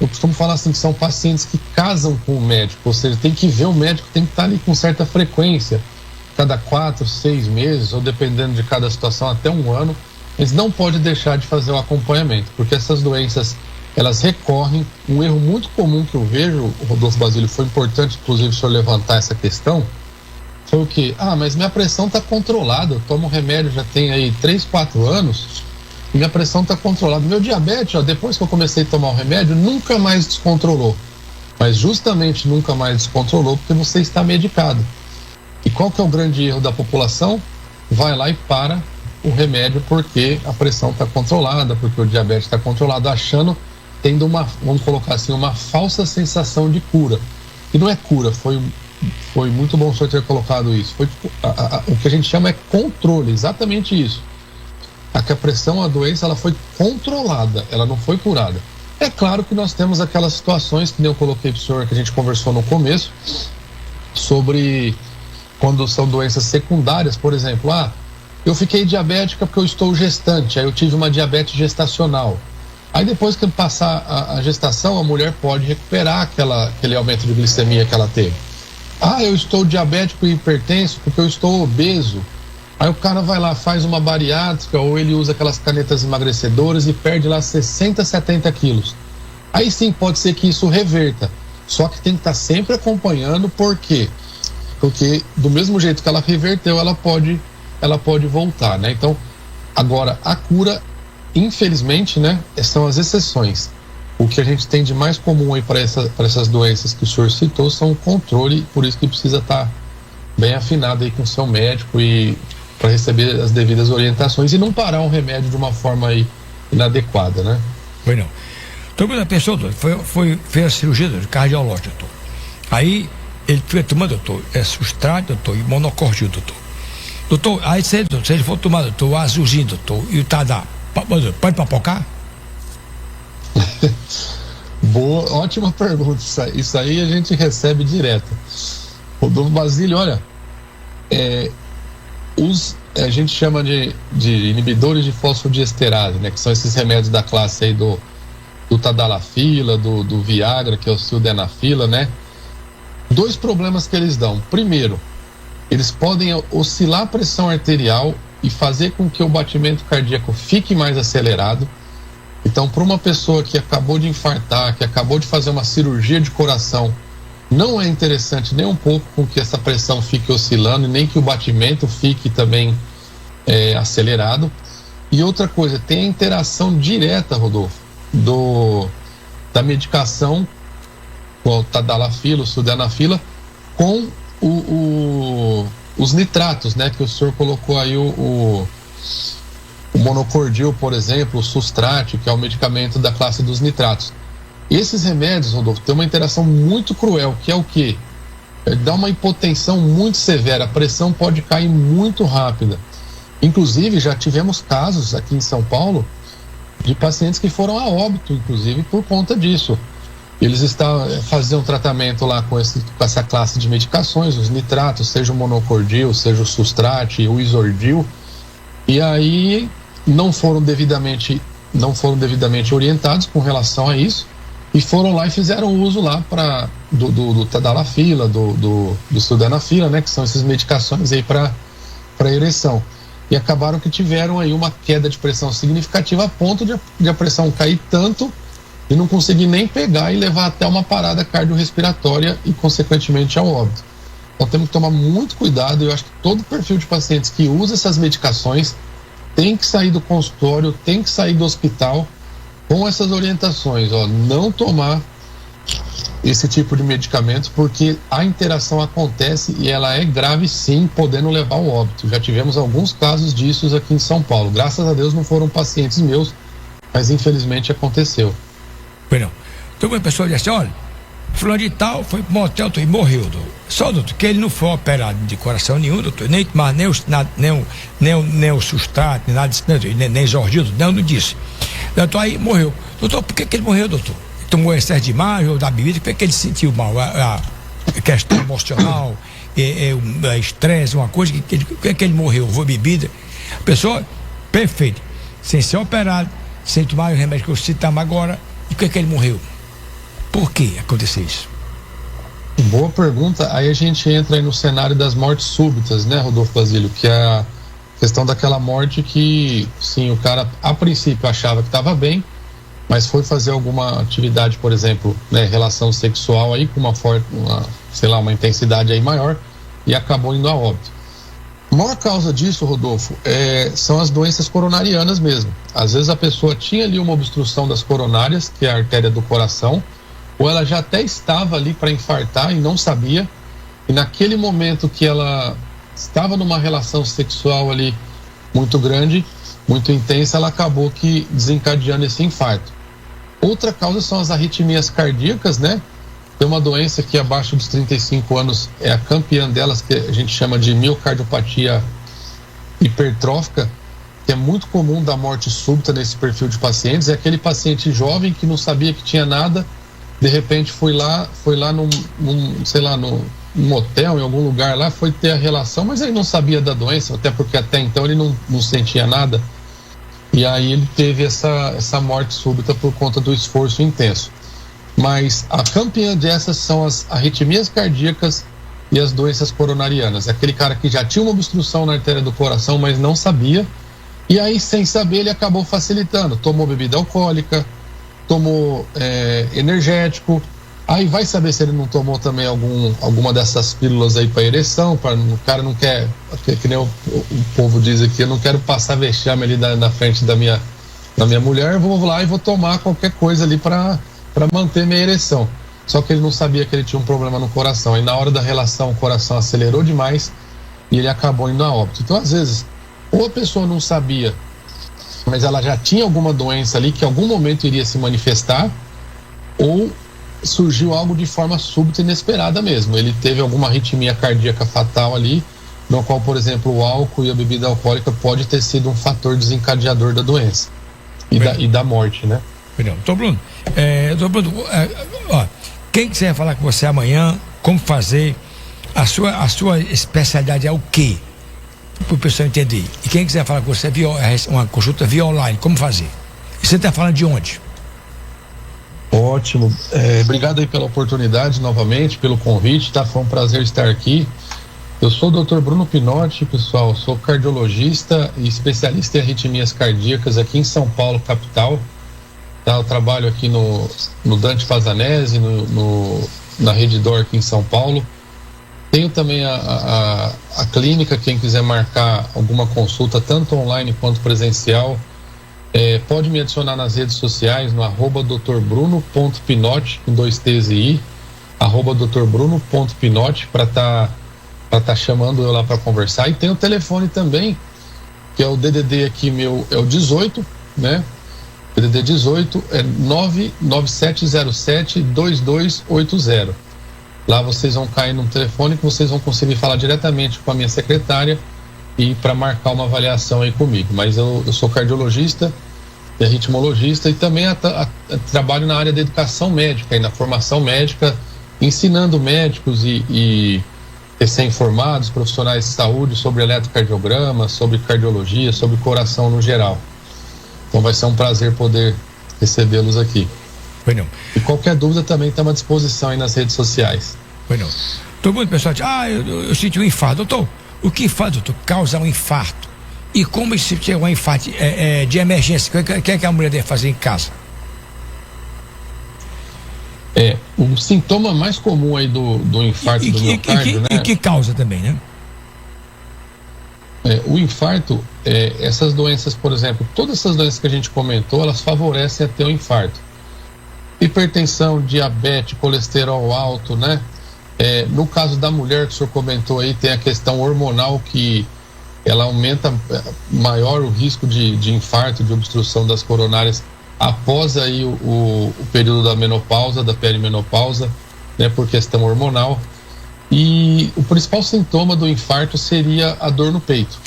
eu costumo falar assim, que são pacientes que casam com o médico, ou seja, tem que ver o médico, tem que estar ali com certa frequência, cada 4, 6 meses, ou dependendo de cada situação, até 1 ano, eles não podem deixar de fazer o acompanhamento, porque essas doenças, elas recorrem. Um erro muito comum que eu vejo, Rodolfo Basílio, foi importante, inclusive, o senhor levantar essa questão, foi o quê? Mas minha pressão está controlada, eu tomo remédio já tem aí 3, 4 anos, e minha pressão está controlada. Meu diabetes, depois que eu comecei a tomar o remédio, nunca mais descontrolou. Mas justamente nunca mais descontrolou porque você está medicado. E qual que é o grande erro da população? Vai lá e para o remédio porque a pressão está controlada, porque o diabetes está controlado, tendo uma, vamos colocar assim, uma falsa sensação de cura. E não é cura, foi muito bom o senhor ter colocado isso. O que a gente chama é controle, exatamente isso. A pressão, a doença, ela foi controlada, ela não foi curada. É claro que nós temos aquelas situações que nem eu coloquei para o senhor, que a gente conversou no começo, sobre quando são doenças secundárias, por exemplo, eu fiquei diabética porque eu estou gestante, aí eu tive uma diabetes gestacional. Aí depois que passar a gestação, a mulher pode recuperar aquele aumento de glicemia que ela teve. Eu estou diabético e hipertenso porque eu estou obeso. Aí o cara vai lá, faz uma bariátrica, ou ele usa aquelas canetas emagrecedoras e perde lá 60, 70 quilos. Aí sim, pode ser que isso reverta. Só que tem que estar sempre acompanhando, por quê? Porque do mesmo jeito que ela reverteu, ela pode voltar, né? Então, agora, a cura, infelizmente, né, são as exceções. O que a gente tem de mais comum aí para essas doenças que o senhor citou são o controle, por isso que precisa estar bem afinado aí com o seu médico e para receber as devidas orientações e não parar um remédio de uma forma aí inadequada, né? Foi não. Então, a pessoa fez a cirurgia de cardiológica, doutor. Aí ele foi tomando, doutor, sustrato, doutor, e monocordil, doutor. Doutor, aí se ele for tomar, doutor, o azulzinho, doutor, e o Tadá, pode papocar? Boa, ótima pergunta. Isso aí a gente recebe direto. Rodolfo Basílio, olha, a gente chama de inibidores de fosfodiesterase, né, que são esses remédios da classe aí do Tadalafila, do Viagra, que é o Sildenafila, né? 2 problemas que eles dão. Primeiro, eles podem oscilar a pressão arterial e fazer com que o batimento cardíaco fique mais acelerado. Então, para uma pessoa que acabou de infartar, que acabou de fazer uma cirurgia de coração, não é interessante nem um pouco com que essa pressão fique oscilando, nem que o batimento fique também acelerado. E outra coisa, tem a interação direta, Rodolfo, da medicação, com o Tadalafila, o Sildenafila, com os nitratos, né, que o senhor colocou aí o monocordil, por exemplo, o Sustrate, que é o medicamento da classe dos nitratos. Esses remédios, Rodolfo, têm uma interação muito cruel, que é o quê? dá uma hipotensão muito severa, a pressão pode cair muito rápida. Inclusive, já tivemos casos aqui em São Paulo de pacientes que foram a óbito, inclusive, por conta disso. Eles faziam um tratamento lá com essa classe de medicações, os nitratos, seja o monocordil, seja o Sustrate, o Isordil, e aí não foram devidamente orientados com relação a isso, e foram lá e fizeram uso lá do Tadalafila, do Sildenafila, né, que são essas medicações aí para ereção. E acabaram que tiveram aí uma queda de pressão significativa a ponto de a pressão cair tanto e não conseguir nem pegar e levar até uma parada cardiorrespiratória e, consequentemente, ao óbito. Então temos que tomar muito cuidado. Eu acho que todo perfil de pacientes que usa essas medicações tem que sair do consultório, tem que sair do hospital com essas orientações, não tomar esse tipo de medicamentos, porque a interação acontece e ela é grave sim, podendo levar ao óbito. Já tivemos alguns casos disso aqui em São Paulo. Graças a Deus não foram pacientes meus, mas infelizmente aconteceu. Não. Então uma pessoa diz assim, olha, fulano de tal foi pro motel e morreu, doutor. Só, doutor, que ele não foi operado de coração nenhum, doutor, nem o Sustrate, nem nada disso, nem Isordil, não disse. Doutor, aí morreu. Doutor, por que ele morreu, doutor? Tomou excesso de imagem ou da bebida, por que ele se sentiu mal? A questão emocional, estresse, uma coisa, por que ele morreu? Foi bebida. A pessoa, perfeito, sem ser operado, sem tomar o remédio que eu citamos agora, e por que ele morreu? Por que aconteceu isso? Boa pergunta. Aí a gente entra aí no cenário das mortes súbitas, né, Rodolfo Basílio, que é a questão daquela morte que, sim, o cara a princípio achava que estava bem, mas foi fazer alguma atividade, por exemplo, né, relação sexual aí com uma intensidade aí maior e acabou indo a óbito. A maior causa disso, Rodolfo, são as doenças coronarianas mesmo. Às vezes a pessoa tinha ali uma obstrução das coronárias, que é a artéria do coração, ou ela já até estava ali para infartar e não sabia, e naquele momento que ela estava numa relação sexual ali muito grande, muito intensa, ela acabou que desencadeando esse infarto. Outra causa são as arritmias cardíacas, né? Tem uma doença que abaixo dos 35 anos é a campeã delas, que a gente chama de miocardiopatia hipertrófica, que é muito comum da morte súbita nesse perfil de pacientes. É aquele paciente jovem que não sabia que tinha nada, de repente foi lá num motel, em algum lugar lá, foi ter a relação, mas ele não sabia da doença, até porque até então ele não sentia nada. E aí ele teve essa morte súbita por conta do esforço intenso. Mas a campeã dessas são as arritmias cardíacas e as doenças coronarianas. Aquele cara que já tinha uma obstrução na artéria do coração, mas não sabia, e aí sem saber ele acabou facilitando, tomou bebida alcoólica, tomou energético, aí vai saber se ele não tomou também alguma dessas pílulas aí para ereção, o cara não quer, que nem o povo diz aqui, eu não quero passar vexame ali na frente da minha mulher, vou lá e vou tomar qualquer coisa ali para manter minha ereção. Só que ele não sabia que ele tinha um problema no coração, e na hora da relação o coração acelerou demais e ele acabou indo a óbito. Então às vezes ou a pessoa não sabia, mas ela já tinha alguma doença ali que em algum momento iria se manifestar, ou surgiu algo de forma súbita e inesperada mesmo. Ele teve alguma arritmia cardíaca fatal ali, no qual, por exemplo, o álcool e a bebida alcoólica pode ter sido um fator desencadeador da doença e da morte, né? Doutor Bruno, quem quiser falar com você amanhã, como fazer, a sua especialidade é o quê? Para o pessoal entender. E quem quiser falar com você, uma consulta via online, como fazer? E você está falando de onde? Ótimo. Obrigado aí pela oportunidade novamente, pelo convite, tá? Foi um prazer estar aqui. Eu sou o Dr. Bruno Pinotti, pessoal, sou cardiologista e especialista em arritmias cardíacas aqui em São Paulo, capital. Tá? Eu trabalho aqui no Dante Pazanese, na Rede Dor aqui em São Paulo. Tenho também a clínica, quem quiser marcar alguma consulta, tanto online quanto presencial, pode me adicionar nas redes sociais, no @drbruno.pinotti, com 2 T's e I, @drbruno.pinotti, para tá chamando eu lá para conversar. E tem o telefone também, que é o DDD aqui meu, é o 18, né? DDD 18 é 99707-2280. Lá vocês vão cair num telefone que vocês vão conseguir falar diretamente com a minha secretária e para marcar uma avaliação aí comigo. Mas eu sou cardiologista, ritmologista e também trabalho na área da educação médica e na formação médica, ensinando médicos e recém-formados, profissionais de saúde sobre eletrocardiograma, sobre cardiologia, sobre coração no geral. Então vai ser um prazer poder recebê-los aqui. Bueno. E qualquer dúvida também está à disposição aí nas redes sociais. Bueno. Todo mundo, pessoal, diz, eu senti um infarto. Doutor, o que faz, doutor, causa um infarto? E como se tiver um infarto de emergência, o que é que a mulher deve fazer em casa? O sintoma mais comum aí do infarto do miocárdio, né? E que causa também, né? O infarto, essas doenças, por exemplo, todas essas doenças que a gente comentou, elas favorecem a ter um infarto. Hipertensão, diabetes, colesterol alto, né? No caso da mulher que o senhor comentou aí, tem a questão hormonal que ela aumenta maior o risco de infarto, de obstrução das coronárias após aí o período da menopausa, da perimenopausa, né? Por questão hormonal. E o principal sintoma do infarto seria a dor no peito,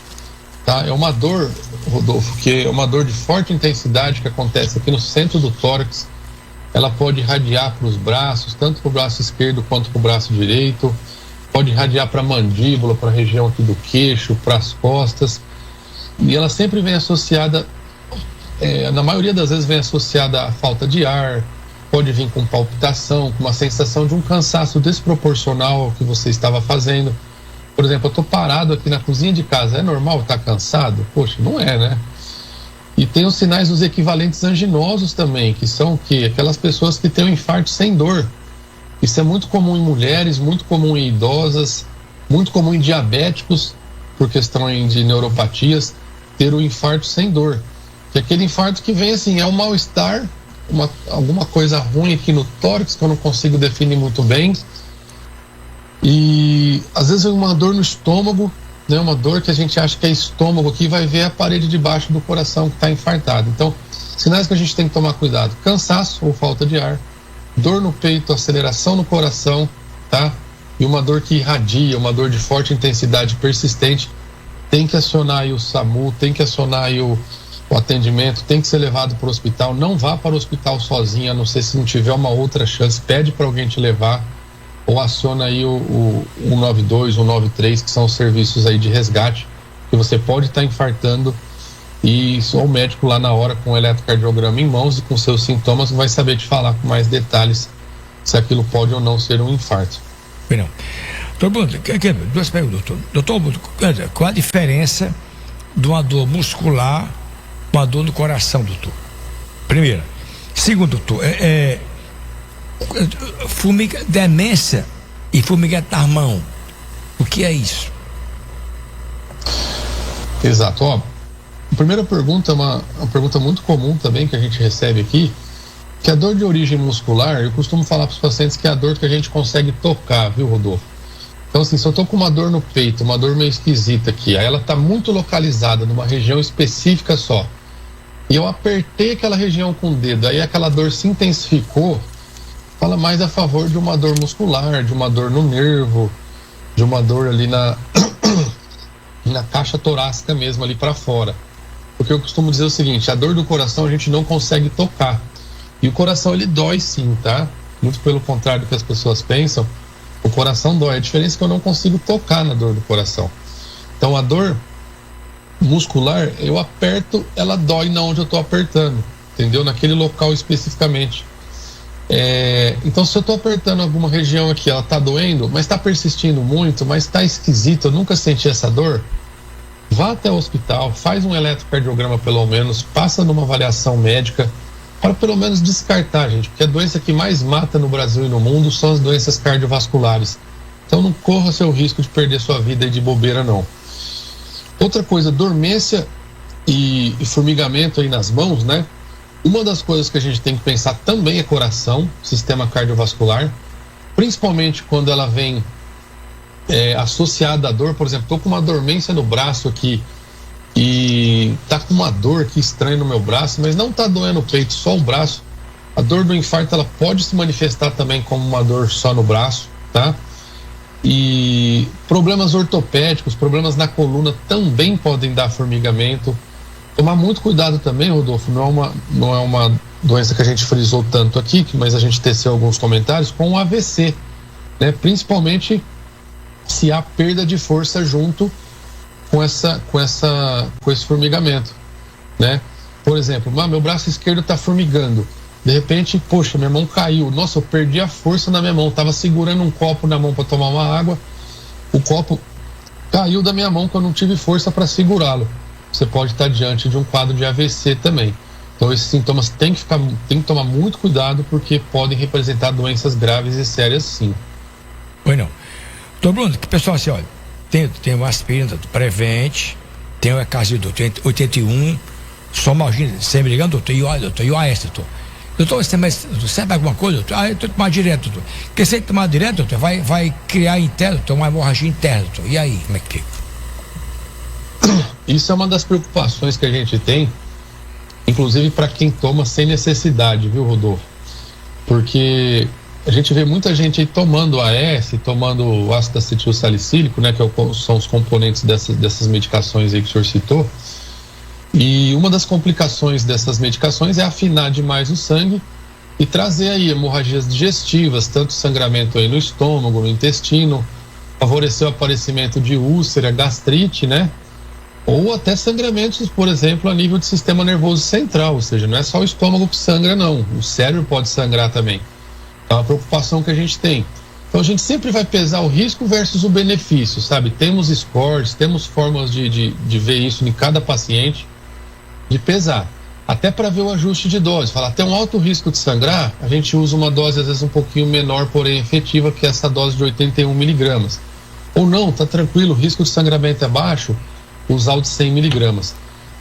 tá? É uma dor, Rodolfo, que é uma dor de forte intensidade que acontece aqui no centro do tórax. Ela pode irradiar para os braços, tanto para o braço esquerdo quanto para o braço direito. Pode irradiar para a mandíbula, para a região aqui do queixo, para as costas. E ela sempre vem associada, na maioria das vezes vem associada à falta de ar. Pode vir com palpitação, com uma sensação de um cansaço desproporcional ao que você estava fazendo. Por exemplo, eu estou parado aqui na cozinha de casa, é normal estar cansado? Poxa, não é, né? E tem os sinais dos equivalentes anginosos também, que são o quê? Aquelas pessoas que têm um infarto sem dor. Isso é muito comum em mulheres, muito comum em idosas, muito comum em diabéticos, por questão de neuropatias, ter o infarto sem dor. Que é aquele infarto que vem assim, é um mal-estar, alguma coisa ruim aqui no tórax que eu não consigo definir muito bem, e às vezes é uma dor no estômago, né, uma dor que a gente acha que é estômago aqui, vai ver a parede de baixo do coração que está infartado. Então, sinais que a gente tem que tomar cuidado: cansaço ou falta de ar, dor no peito, aceleração no coração, tá? E uma dor que irradia, uma dor de forte intensidade persistente. Tem que acionar aí o SAMU, tem que acionar aí o atendimento, tem que ser levado para o hospital. Não vá para o hospital sozinho, a não ser se não tiver uma outra chance. Pede para alguém te levar, ou aciona aí o 192, 193, que são os serviços aí de resgate, que você pode estar infartando, e só o médico lá na hora, com o eletrocardiograma em mãos e com seus sintomas, vai saber te falar com mais detalhes se aquilo pode ou não ser um infarto. Não. Doutor, duas perguntas, doutor. Doutor, qual a diferença de uma dor muscular com uma dor no coração, doutor? Primeira. Segundo, doutor, demência e formiguete na mão, o que é isso? Exato. A primeira pergunta é uma pergunta muito comum também que a gente recebe aqui, que a dor de origem muscular, eu costumo falar para os pacientes que é a dor que a gente consegue tocar, viu, Rodolfo? Então, assim, se eu tô com uma dor no peito, uma dor meio esquisita aqui, aí ela tá muito localizada numa região específica só, e eu apertei aquela região com o dedo, aí aquela dor se intensificou, fala mais a favor de uma dor muscular, de uma dor no nervo, de uma dor ali na caixa torácica mesmo, ali para fora. Porque eu costumo dizer o seguinte: a dor do coração a gente não consegue tocar. E o coração, ele dói sim, tá? Muito pelo contrário do que as pessoas pensam, o coração dói. A diferença é que eu não consigo tocar na dor do coração. Então a dor muscular, eu aperto, ela dói na onde eu tô apertando, entendeu? Naquele local especificamente. Então, se eu tô apertando alguma região aqui, ela tá doendo, mas tá persistindo muito, mas tá esquisito, eu nunca senti essa dor, vá até o hospital, faz um eletrocardiograma pelo menos, passa numa avaliação médica, para pelo menos descartar, gente, porque a doença que mais mata no Brasil e no mundo são as doenças cardiovasculares. Então não corra seu risco de perder sua vida de bobeira, não. Outra coisa, dormência e formigamento aí nas mãos, né? Uma das coisas que a gente tem que pensar também é coração, sistema cardiovascular, principalmente quando ela vem associada à dor. Por exemplo, estou com uma dormência no braço aqui e tá com uma dor aqui estranha no meu braço, mas não tá doendo o peito, só o braço. A dor do infarto, ela pode se manifestar também como uma dor só no braço, tá? E problemas ortopédicos, problemas na coluna também podem dar formigamento. Tomar muito cuidado também, Rodolfo, não é uma doença que a gente frisou tanto aqui, mas a gente teceu alguns comentários, com o AVC, né? Principalmente se há perda de força junto com esse formigamento, né? Por exemplo, meu braço esquerdo está formigando. De repente, poxa, minha mão caiu. Nossa, eu perdi a força na minha mão. Estava segurando um copo na mão para tomar uma água. O copo caiu da minha mão, que eu não tive força para segurá-lo. Você pode estar diante de um quadro de AVC também. Então, esses sintomas tem que tomar muito cuidado, porque podem representar doenças graves e sérias, sim. Pois não. Doutor Bruno, que pessoal assim, olha, tem uma aspirina do Prevent, tem o Ecasio do 81, Somalgina 100 mg, doutor, e o AS, doutor. Doutor, você sabe alguma coisa, doutor? Eu tô tomando direto, doutor. Porque se ele tomar direto, doutor, vai criar interno, doutor, uma hemorragia interna, doutor. E aí, como é que fica? Isso é uma das preocupações que a gente tem, inclusive para quem toma sem necessidade, viu, Rodolfo? Porque a gente vê muita gente aí tomando AS, tomando o ácido acetil salicílico, né, que são os componentes dessas medicações aí que o senhor citou. E uma das complicações dessas medicações é afinar demais o sangue e trazer aí hemorragias digestivas, tanto sangramento aí no estômago, no intestino, favorecer o aparecimento de úlcera, gastrite, né? Ou até sangramentos, por exemplo, a nível do sistema nervoso central, ou seja, não é só o estômago que sangra, não. O cérebro pode sangrar também. É uma preocupação que a gente tem. Então a gente sempre vai pesar o risco versus o benefício, sabe? Temos scores, temos formas de ver isso em cada paciente, de pesar, até para ver o ajuste de dose. Falar, tem um alto risco de sangrar, a gente usa uma dose às vezes um pouquinho menor, porém efetiva, que é essa dose de 81 miligramas. Ou não, tá tranquilo, o risco de sangramento é baixo, usar o de 100 miligramas.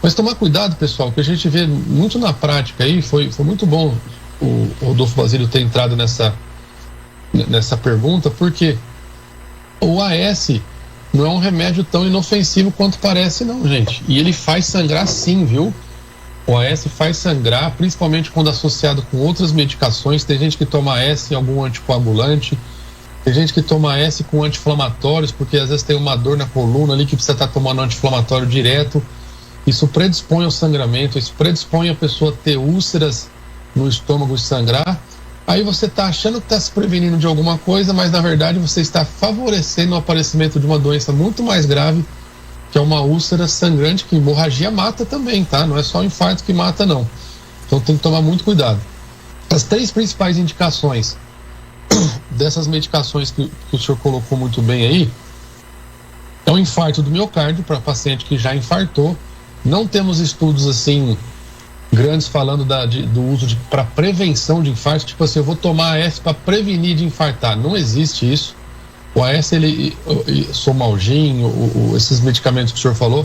Mas tomar cuidado, pessoal, que a gente vê muito na prática aí, foi muito bom o Rodolfo Basílio ter entrado nessa pergunta, porque o AS não é um remédio tão inofensivo quanto parece, não, gente. E ele faz sangrar sim, viu? O AS faz sangrar, principalmente quando associado com outras medicações. Tem gente que toma AS em algum anticoagulante, tem gente que toma AS com anti-inflamatórios, porque às vezes tem uma dor na coluna ali que precisa estar tomando anti-inflamatório direto. Isso predispõe ao sangramento, isso predispõe a pessoa a ter úlceras no estômago e sangrar. Aí você está achando que está se prevenindo de alguma coisa, mas na verdade você está favorecendo o aparecimento de uma doença muito mais grave, que é uma úlcera sangrante, que hemorragia mata também, tá? Não é só o infarto que mata, não. Então tem que tomar muito cuidado. As 3 principais indicações dessas medicações que o senhor colocou muito bem aí é o infarto do miocárdio para paciente que já infartou. Não temos estudos assim grandes falando do uso para prevenção de infarto, tipo assim, eu vou tomar AS para prevenir de infartar. Não existe isso. O AS, Somalgin, esses medicamentos que o senhor falou,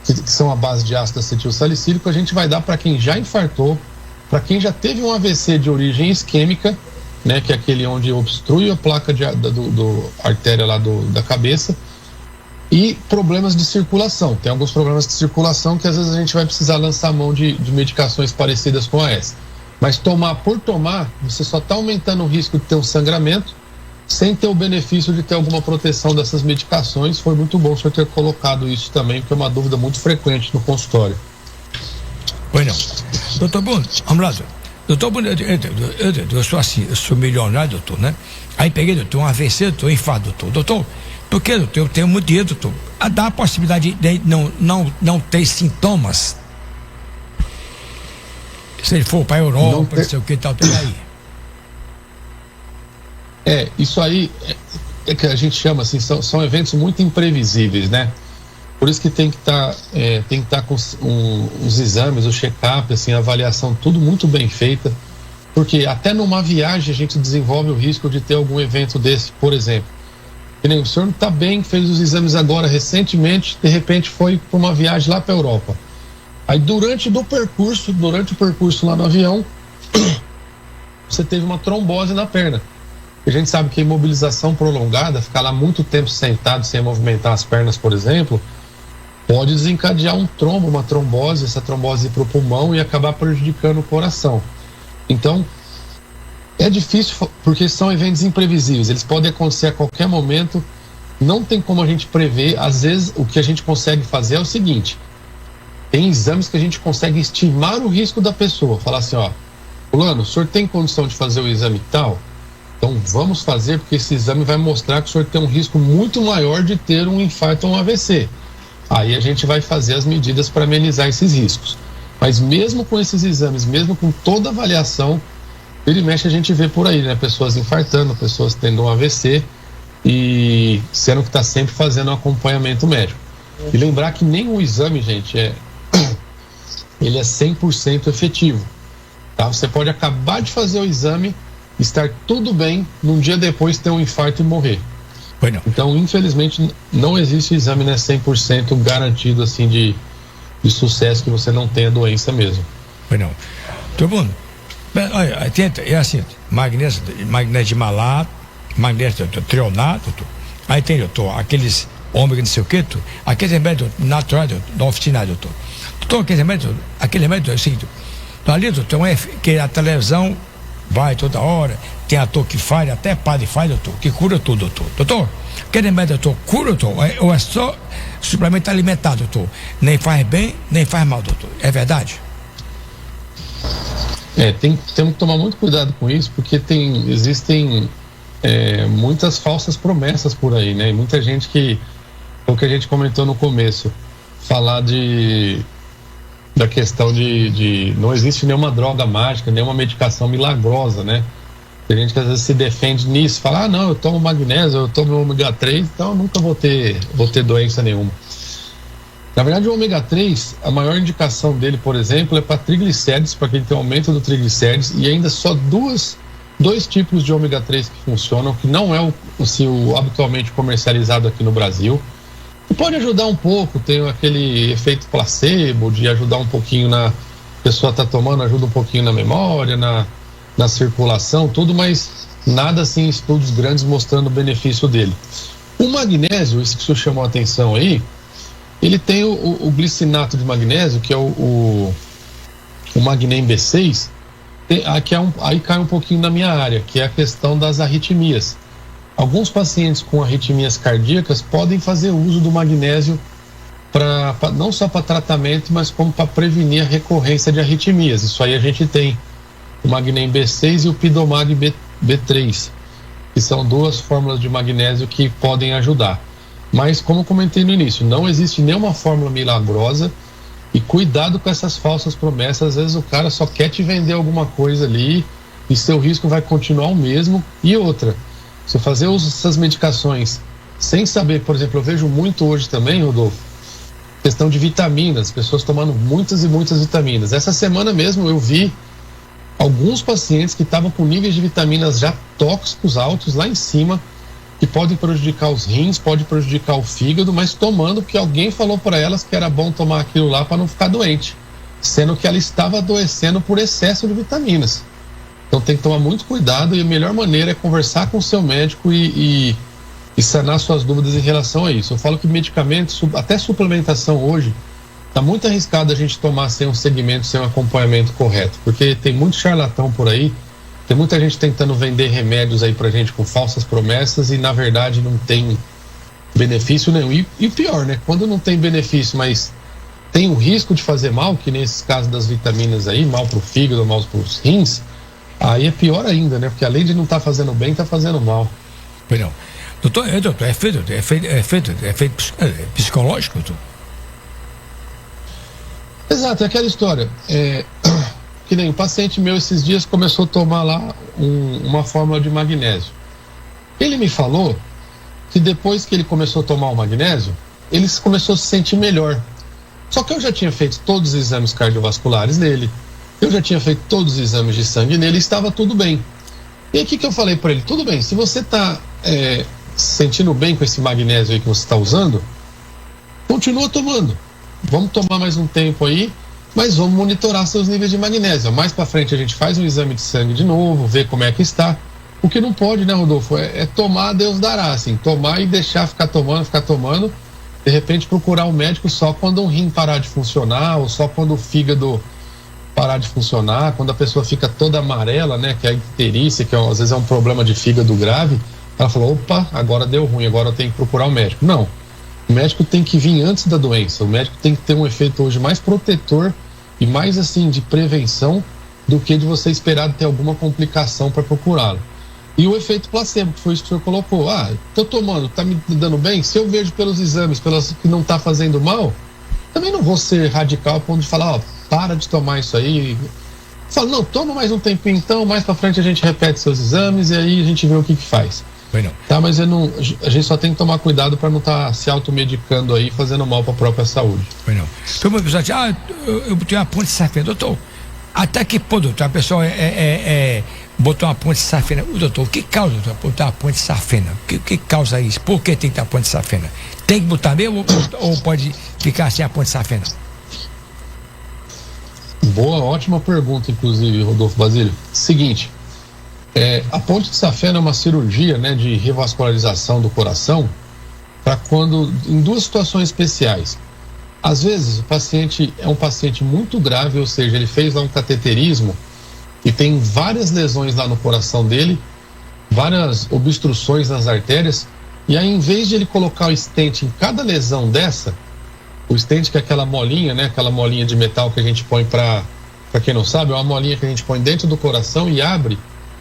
que são a base de ácido acetil salicílico, a gente vai dar para quem já infartou, para quem já teve um AVC de origem isquêmica, né, que é aquele onde obstrui a placa do artéria lá da cabeça, e problemas de circulação. Tem alguns problemas de circulação que às vezes a gente vai precisar lançar mão de medicações parecidas com a AS. Mas por tomar, você só está aumentando o risco de ter um sangramento, sem ter o benefício de ter alguma proteção dessas medicações. Foi muito bom o senhor ter colocado isso também, porque é uma dúvida muito frequente no consultório. Pois não. Doutor Bruno, vamos lá, doutor Bruno, eu sou assim, eu sou milionário, doutor, né? Aí peguei, doutor, um AVC, doutor, infarto, doutor, porque, doutor, eu tenho muito dinheiro, doutor, dá a possibilidade de não ter sintomas, se ele for para a Europa, não sei o que tal, tem aí. Isso aí é que a gente chama assim, são eventos muito imprevisíveis, né? Por isso que tem que estar com os exames, o check-up, assim, a avaliação, tudo muito bem feita, porque até numa viagem a gente desenvolve o risco de ter algum evento desse, por exemplo. Que nem o senhor está bem, fez os exames agora recentemente, de repente foi para uma viagem lá para a Europa. Aí durante o percurso lá no avião, você teve uma trombose na perna. A gente sabe que a imobilização prolongada, ficar lá muito tempo sentado sem movimentar as pernas, por exemplo, pode desencadear um trombo, uma trombose, essa trombose ir para o pulmão e acabar prejudicando o coração. Então, É difícil porque são eventos imprevisíveis, eles podem acontecer a qualquer momento, não tem como a gente prever. Às vezes o que a gente consegue fazer é o seguinte: tem exames que a gente consegue estimar o risco da pessoa, falar assim, ó, fulano, o senhor tem condição de fazer o exame tal? Então vamos fazer, porque esse exame vai mostrar que o senhor tem um risco muito maior de ter um infarto ou um AVC. Aí a gente vai fazer as medidas para amenizar esses riscos. Mas mesmo com esses exames, mesmo com toda a avaliação, ele mexe, a gente vê por aí, né? Pessoas infartando, pessoas tendo um AVC, e sendo que está sempre fazendo um acompanhamento médico. E lembrar que nenhum exame, gente, ele é 100% efetivo. Tá? Você pode acabar de fazer o exame, estar tudo bem, num dia depois ter um infarto e morrer. Então, infelizmente, não existe exame, né, 100% garantido assim de sucesso, que você não tenha doença mesmo. Não. Todo mundo, olha, tenta, é assim, magnésio de malato, magnésio de trionato, aí tem, doutor, aqueles ômega não sei o que, aquele remédio natural da oficina, doutor. Doutor, aquele remédio é o seguinte, ali, doutor, que a televisão vai toda hora, tem ator que faz, até padre faz, doutor, que cura tudo, doutor. Doutor, aquele remédio, doutor, cura, doutor, ou é só suplemento alimentar, doutor? Nem faz bem, nem faz mal, doutor. É verdade? Temos que tomar muito cuidado com isso, porque existem muitas falsas promessas por aí, né? E muita gente que, o que a gente comentou no começo, falar da questão de não existe nenhuma droga mágica, nenhuma medicação milagrosa, né? Tem gente que às vezes se defende nisso, fala, não, eu tomo magnésio, eu tomo ômega 3, então eu nunca vou ter doença nenhuma. Na verdade, o ômega 3, a maior indicação dele, por exemplo, é para triglicérides, para quem tem aumento do triglicérides, e ainda só dois tipos de ômega 3 que funcionam, que não é o habitualmente comercializado aqui no Brasil. E pode ajudar um pouco, tem aquele efeito placebo de ajudar um pouquinho a pessoa está tomando, ajuda um pouquinho na memória, na circulação, tudo, mas nada assim, estudos grandes mostrando o benefício dele. O magnésio, isso que o senhor chamou a atenção aí, ele tem o glicinato de magnésio, que é o Magnem B6, aí cai um pouquinho na minha área, que é a questão das arritmias. Alguns pacientes com arritmias cardíacas podem fazer uso do magnésio não só para tratamento, mas como para prevenir a recorrência de arritmias. Isso aí a gente tem o Magnem B6 e o Pidomag B3, que são duas fórmulas de magnésio que podem ajudar. Mas, como comentei no início, não existe nenhuma fórmula milagrosa, e cuidado com essas falsas promessas. Às vezes o cara só quer te vender alguma coisa ali e seu risco vai continuar o mesmo. E outra, você fazer uso dessas medicações sem saber, por exemplo, eu vejo muito hoje também, Rodolfo, questão de vitaminas, pessoas tomando muitas e muitas vitaminas. Essa semana mesmo eu vi alguns pacientes que estavam com níveis de vitaminas já tóxicos altos lá em cima, que podem prejudicar os rins, pode prejudicar o fígado, mas tomando porque alguém falou para elas que era bom tomar aquilo lá para não ficar doente, sendo que ela estava adoecendo por excesso de vitaminas. Então tem que tomar muito cuidado, e a melhor maneira é conversar com o seu médico e sanar suas dúvidas em relação a isso. Eu falo que medicamentos, até suplementação hoje, está muito arriscado a gente tomar sem um segmento, sem um acompanhamento correto, porque tem muito charlatão por aí, tem muita gente tentando vender remédios aí pra gente com falsas promessas e na verdade não tem benefício nenhum. E pior, né? Quando não tem benefício, mas tem o risco de fazer mal, que nesses casos das vitaminas aí, mal pro fígado, mal pros rins, aí é pior ainda, né? Porque além de não estar fazendo bem, tá fazendo mal. Não. Doutor, é efeito psicológico, doutor? Exato, é aquela história. Que nem um paciente meu esses dias começou a tomar lá uma fórmula de magnésio. Ele me falou que depois que ele começou a tomar o magnésio, ele começou a se sentir melhor. Só que eu já tinha feito todos os exames cardiovasculares nele, eu já tinha feito todos os exames de sangue nele e estava tudo bem. E aí o que eu falei para ele? Tudo bem, se você está se sentindo bem com esse magnésio aí que você está usando, continua tomando. Vamos tomar mais um tempo aí, mas vamos monitorar seus níveis de magnésio. Mais para frente a gente faz um exame de sangue de novo, ver como é que está. O que não pode, né, Rodolfo, é tomar, Deus dará, assim, tomar e deixar ficar tomando, de repente procurar um médico só quando o rim parar de funcionar, ou só quando o fígado parar de funcionar, quando a pessoa fica toda amarela, né, que é a icterícia, que às vezes é um problema de fígado grave, ela falou, opa, agora deu ruim, agora eu tenho que procurar o médico. Não, o médico tem que vir antes da doença, o médico tem que ter um efeito hoje mais protetor e mais assim de prevenção do que de você esperar ter alguma complicação para procurá-lo. E o efeito placebo, que foi isso que o senhor colocou, tô tomando, tá me dando bem, se eu vejo pelos exames, que não tá fazendo mal, também não vou ser radical ao ponto de falar, para de tomar isso aí. Fala, não, toma mais um tempinho então, mais pra frente a gente repete seus exames e aí a gente vê o que faz. Não. Tá, mas a gente só tem que tomar cuidado para não estar se automedicando aí, fazendo mal para a própria saúde. Não. Então, uma pessoa diz, eu botei uma ponte de safena. Doutor, até que pô, doutor, a pessoa botou uma ponte de safena. Doutor, o que causa, doutor, botar uma ponte de safena? O que causa isso? Por que tem que ter a ponte de safena? Tem que botar mesmo ou pode ficar sem a ponte de safena? Boa, ótima pergunta, inclusive, Rodolfo Basílio. Seguinte, a ponte de safena é uma cirurgia, né, de revascularização do coração para quando, em duas situações especiais. Às vezes o paciente é um paciente muito grave, ou seja, ele fez lá um cateterismo e tem várias lesões lá no coração dele, várias obstruções nas artérias, e aí em vez de ele colocar o stent em cada lesão dessa, o stent que é aquela molinha, né, aquela molinha de metal que a gente põe para quem não sabe, é uma molinha que a gente põe dentro do coração e abre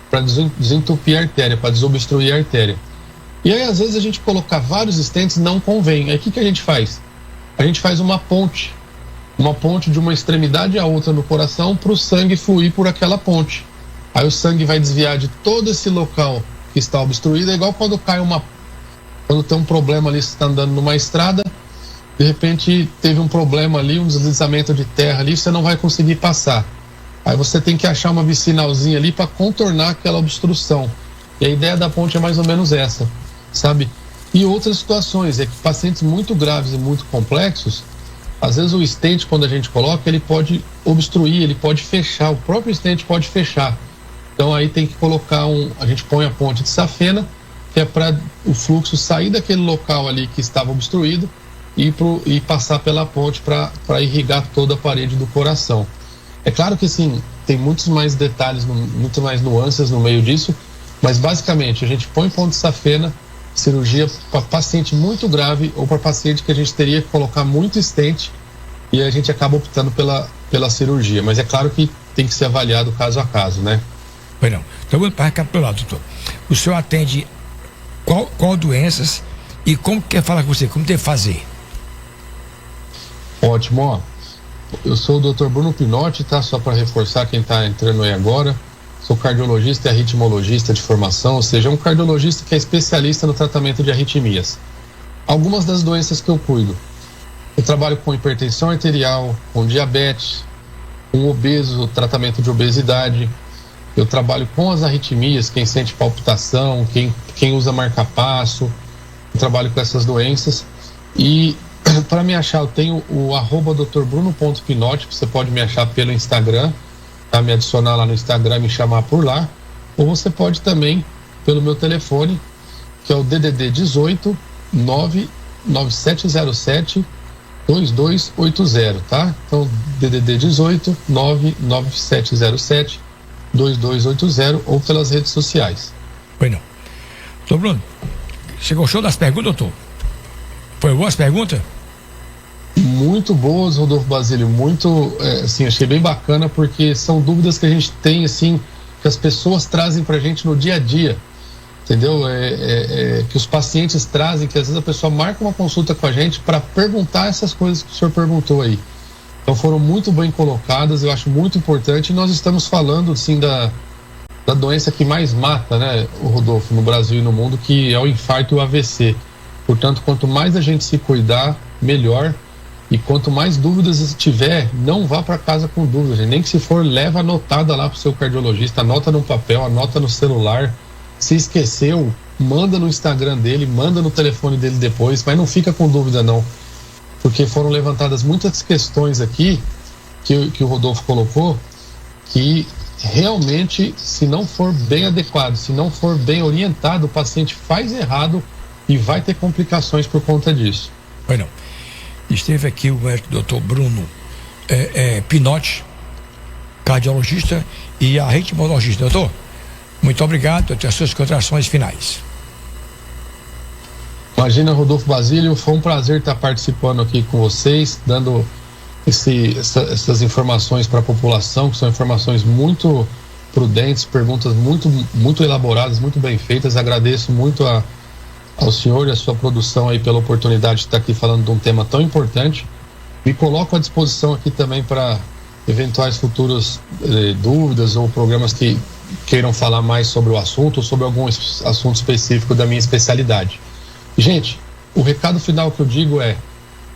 para desentupir a artéria, para desobstruir a artéria. E aí às vezes a gente colocar vários stents não convém. Aí o que a gente faz? A gente faz uma ponte de uma extremidade a outra no coração para o sangue fluir por aquela ponte. Aí o sangue vai desviar de todo esse local que está obstruído, é igual quando tem um problema ali, você está andando numa estrada, de repente teve um problema ali, um deslizamento de terra ali, você não vai conseguir passar. Aí você tem que achar uma vicinalzinha ali para contornar aquela obstrução. E a ideia da ponte é mais ou menos essa, sabe? E outras situações, é que pacientes muito graves e muito complexos, às vezes o stent, quando a gente coloca, ele pode obstruir, ele pode fechar, o próprio stent pode fechar. Então aí tem que colocar a gente põe a ponte de safena, que é para o fluxo sair daquele local ali que estava obstruído e passar pela ponte para irrigar toda a parede do coração. É claro que sim, tem muitos mais detalhes, muito mais nuances no meio disso, mas basicamente a gente põe ponte de safena, cirurgia para paciente muito grave ou para paciente que a gente teria que colocar muito stent e a gente acaba optando pela cirurgia, mas é claro que tem que ser avaliado caso a caso, né? Pois não. Então vamos para recapitular, doutor. O senhor atende qual doenças e como quer falar com você, como deve fazer? Ótimo, ó. Eu sou o Dr. Bruno Pinotti, tá? Só para reforçar quem está entrando aí agora. Sou cardiologista e arritmologista de formação, ou seja, um cardiologista que é especialista no tratamento de arritmias. Algumas das doenças que eu cuido. Eu trabalho com hipertensão arterial, com diabetes, com obeso, tratamento de obesidade. Eu trabalho com as arritmias, quem sente palpitação, quem usa marca-passo. Eu trabalho com essas doenças. E para me achar, eu tenho o @drbruno.pinotti, que você pode me achar pelo Instagram, tá? Me adicionar lá no Instagram, me chamar por lá, ou você pode também pelo meu telefone, que é o DDD 18 99707 2280, tá? Então DDD 18 99707 2280 ou pelas redes sociais. Pois não. Doutor Bruno, chegou o show das perguntas, doutor? Foi boas perguntas? Muito boas, Rodolfo Basílio, muito, assim, achei bem bacana, porque são dúvidas que a gente tem, assim, que as pessoas trazem pra gente no dia a dia, entendeu? Que os pacientes trazem, que às vezes a pessoa marca uma consulta com a gente para perguntar essas coisas que o senhor perguntou aí. Então foram muito bem colocadas, eu acho muito importante, e nós estamos falando, assim, da doença que mais mata, né, o Rodolfo, no Brasil e no mundo, que é o infarto e o AVC. Portanto, quanto mais a gente se cuidar, melhor. E quanto mais dúvidas tiver, não vá para casa com dúvidas. Nem que se for, leva anotada lá para o seu cardiologista, anota no papel, anota no celular. Se esqueceu, manda no Instagram dele, manda no telefone dele depois, mas não fica com dúvida não. Porque foram levantadas muitas questões aqui, que o Rodolfo colocou, que realmente, se não for bem adequado, se não for bem orientado, o paciente faz errado e vai ter complicações por conta disso. Pois não. Esteve aqui o médico Dr. Bruno Pinotti, cardiologista e arritmologista. Doutor, muito obrigado. Eu tenho as suas considerações finais. Imagina, Rodolfo Basílio, foi um prazer estar participando aqui com vocês, dando essas informações para a população, que são informações muito prudentes, perguntas muito elaboradas, muito bem feitas. Agradeço muito ao senhor e a sua produção aí pela oportunidade de estar aqui falando de um tema tão importante. Me coloco à disposição aqui também para eventuais futuras dúvidas ou programas que queiram falar mais sobre o assunto ou sobre algum assunto específico da minha especialidade. Gente, o recado final que eu digo é: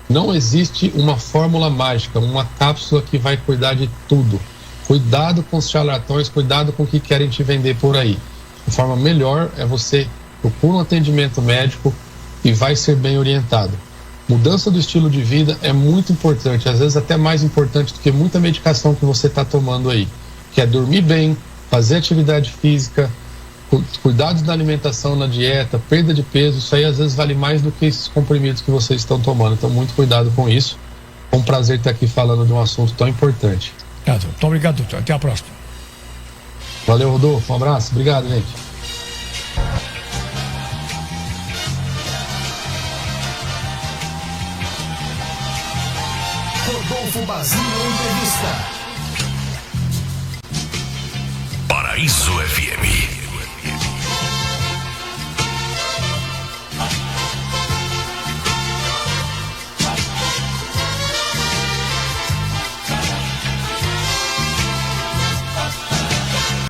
não existe uma fórmula mágica, uma cápsula que vai cuidar de tudo. Cuidado com os charlatões, cuidado com o que querem te vender por aí. A forma melhor é você procurar um atendimento médico e vai ser bem orientado. Mudança do estilo de vida é muito importante, às vezes até mais importante do que muita medicação que você está tomando aí, que é dormir bem, fazer atividade física, cuidados da alimentação, na dieta, perda de peso. Isso aí às vezes vale mais do que esses comprimidos que vocês estão tomando. Então, muito cuidado com isso. É um prazer estar aqui falando de um assunto tão importante. Muito obrigado, doutor. Até a próxima. Valeu, Rodolfo. Um abraço. Obrigado, gente. Rodolfo Basílio Entrevista. Paraíso FM.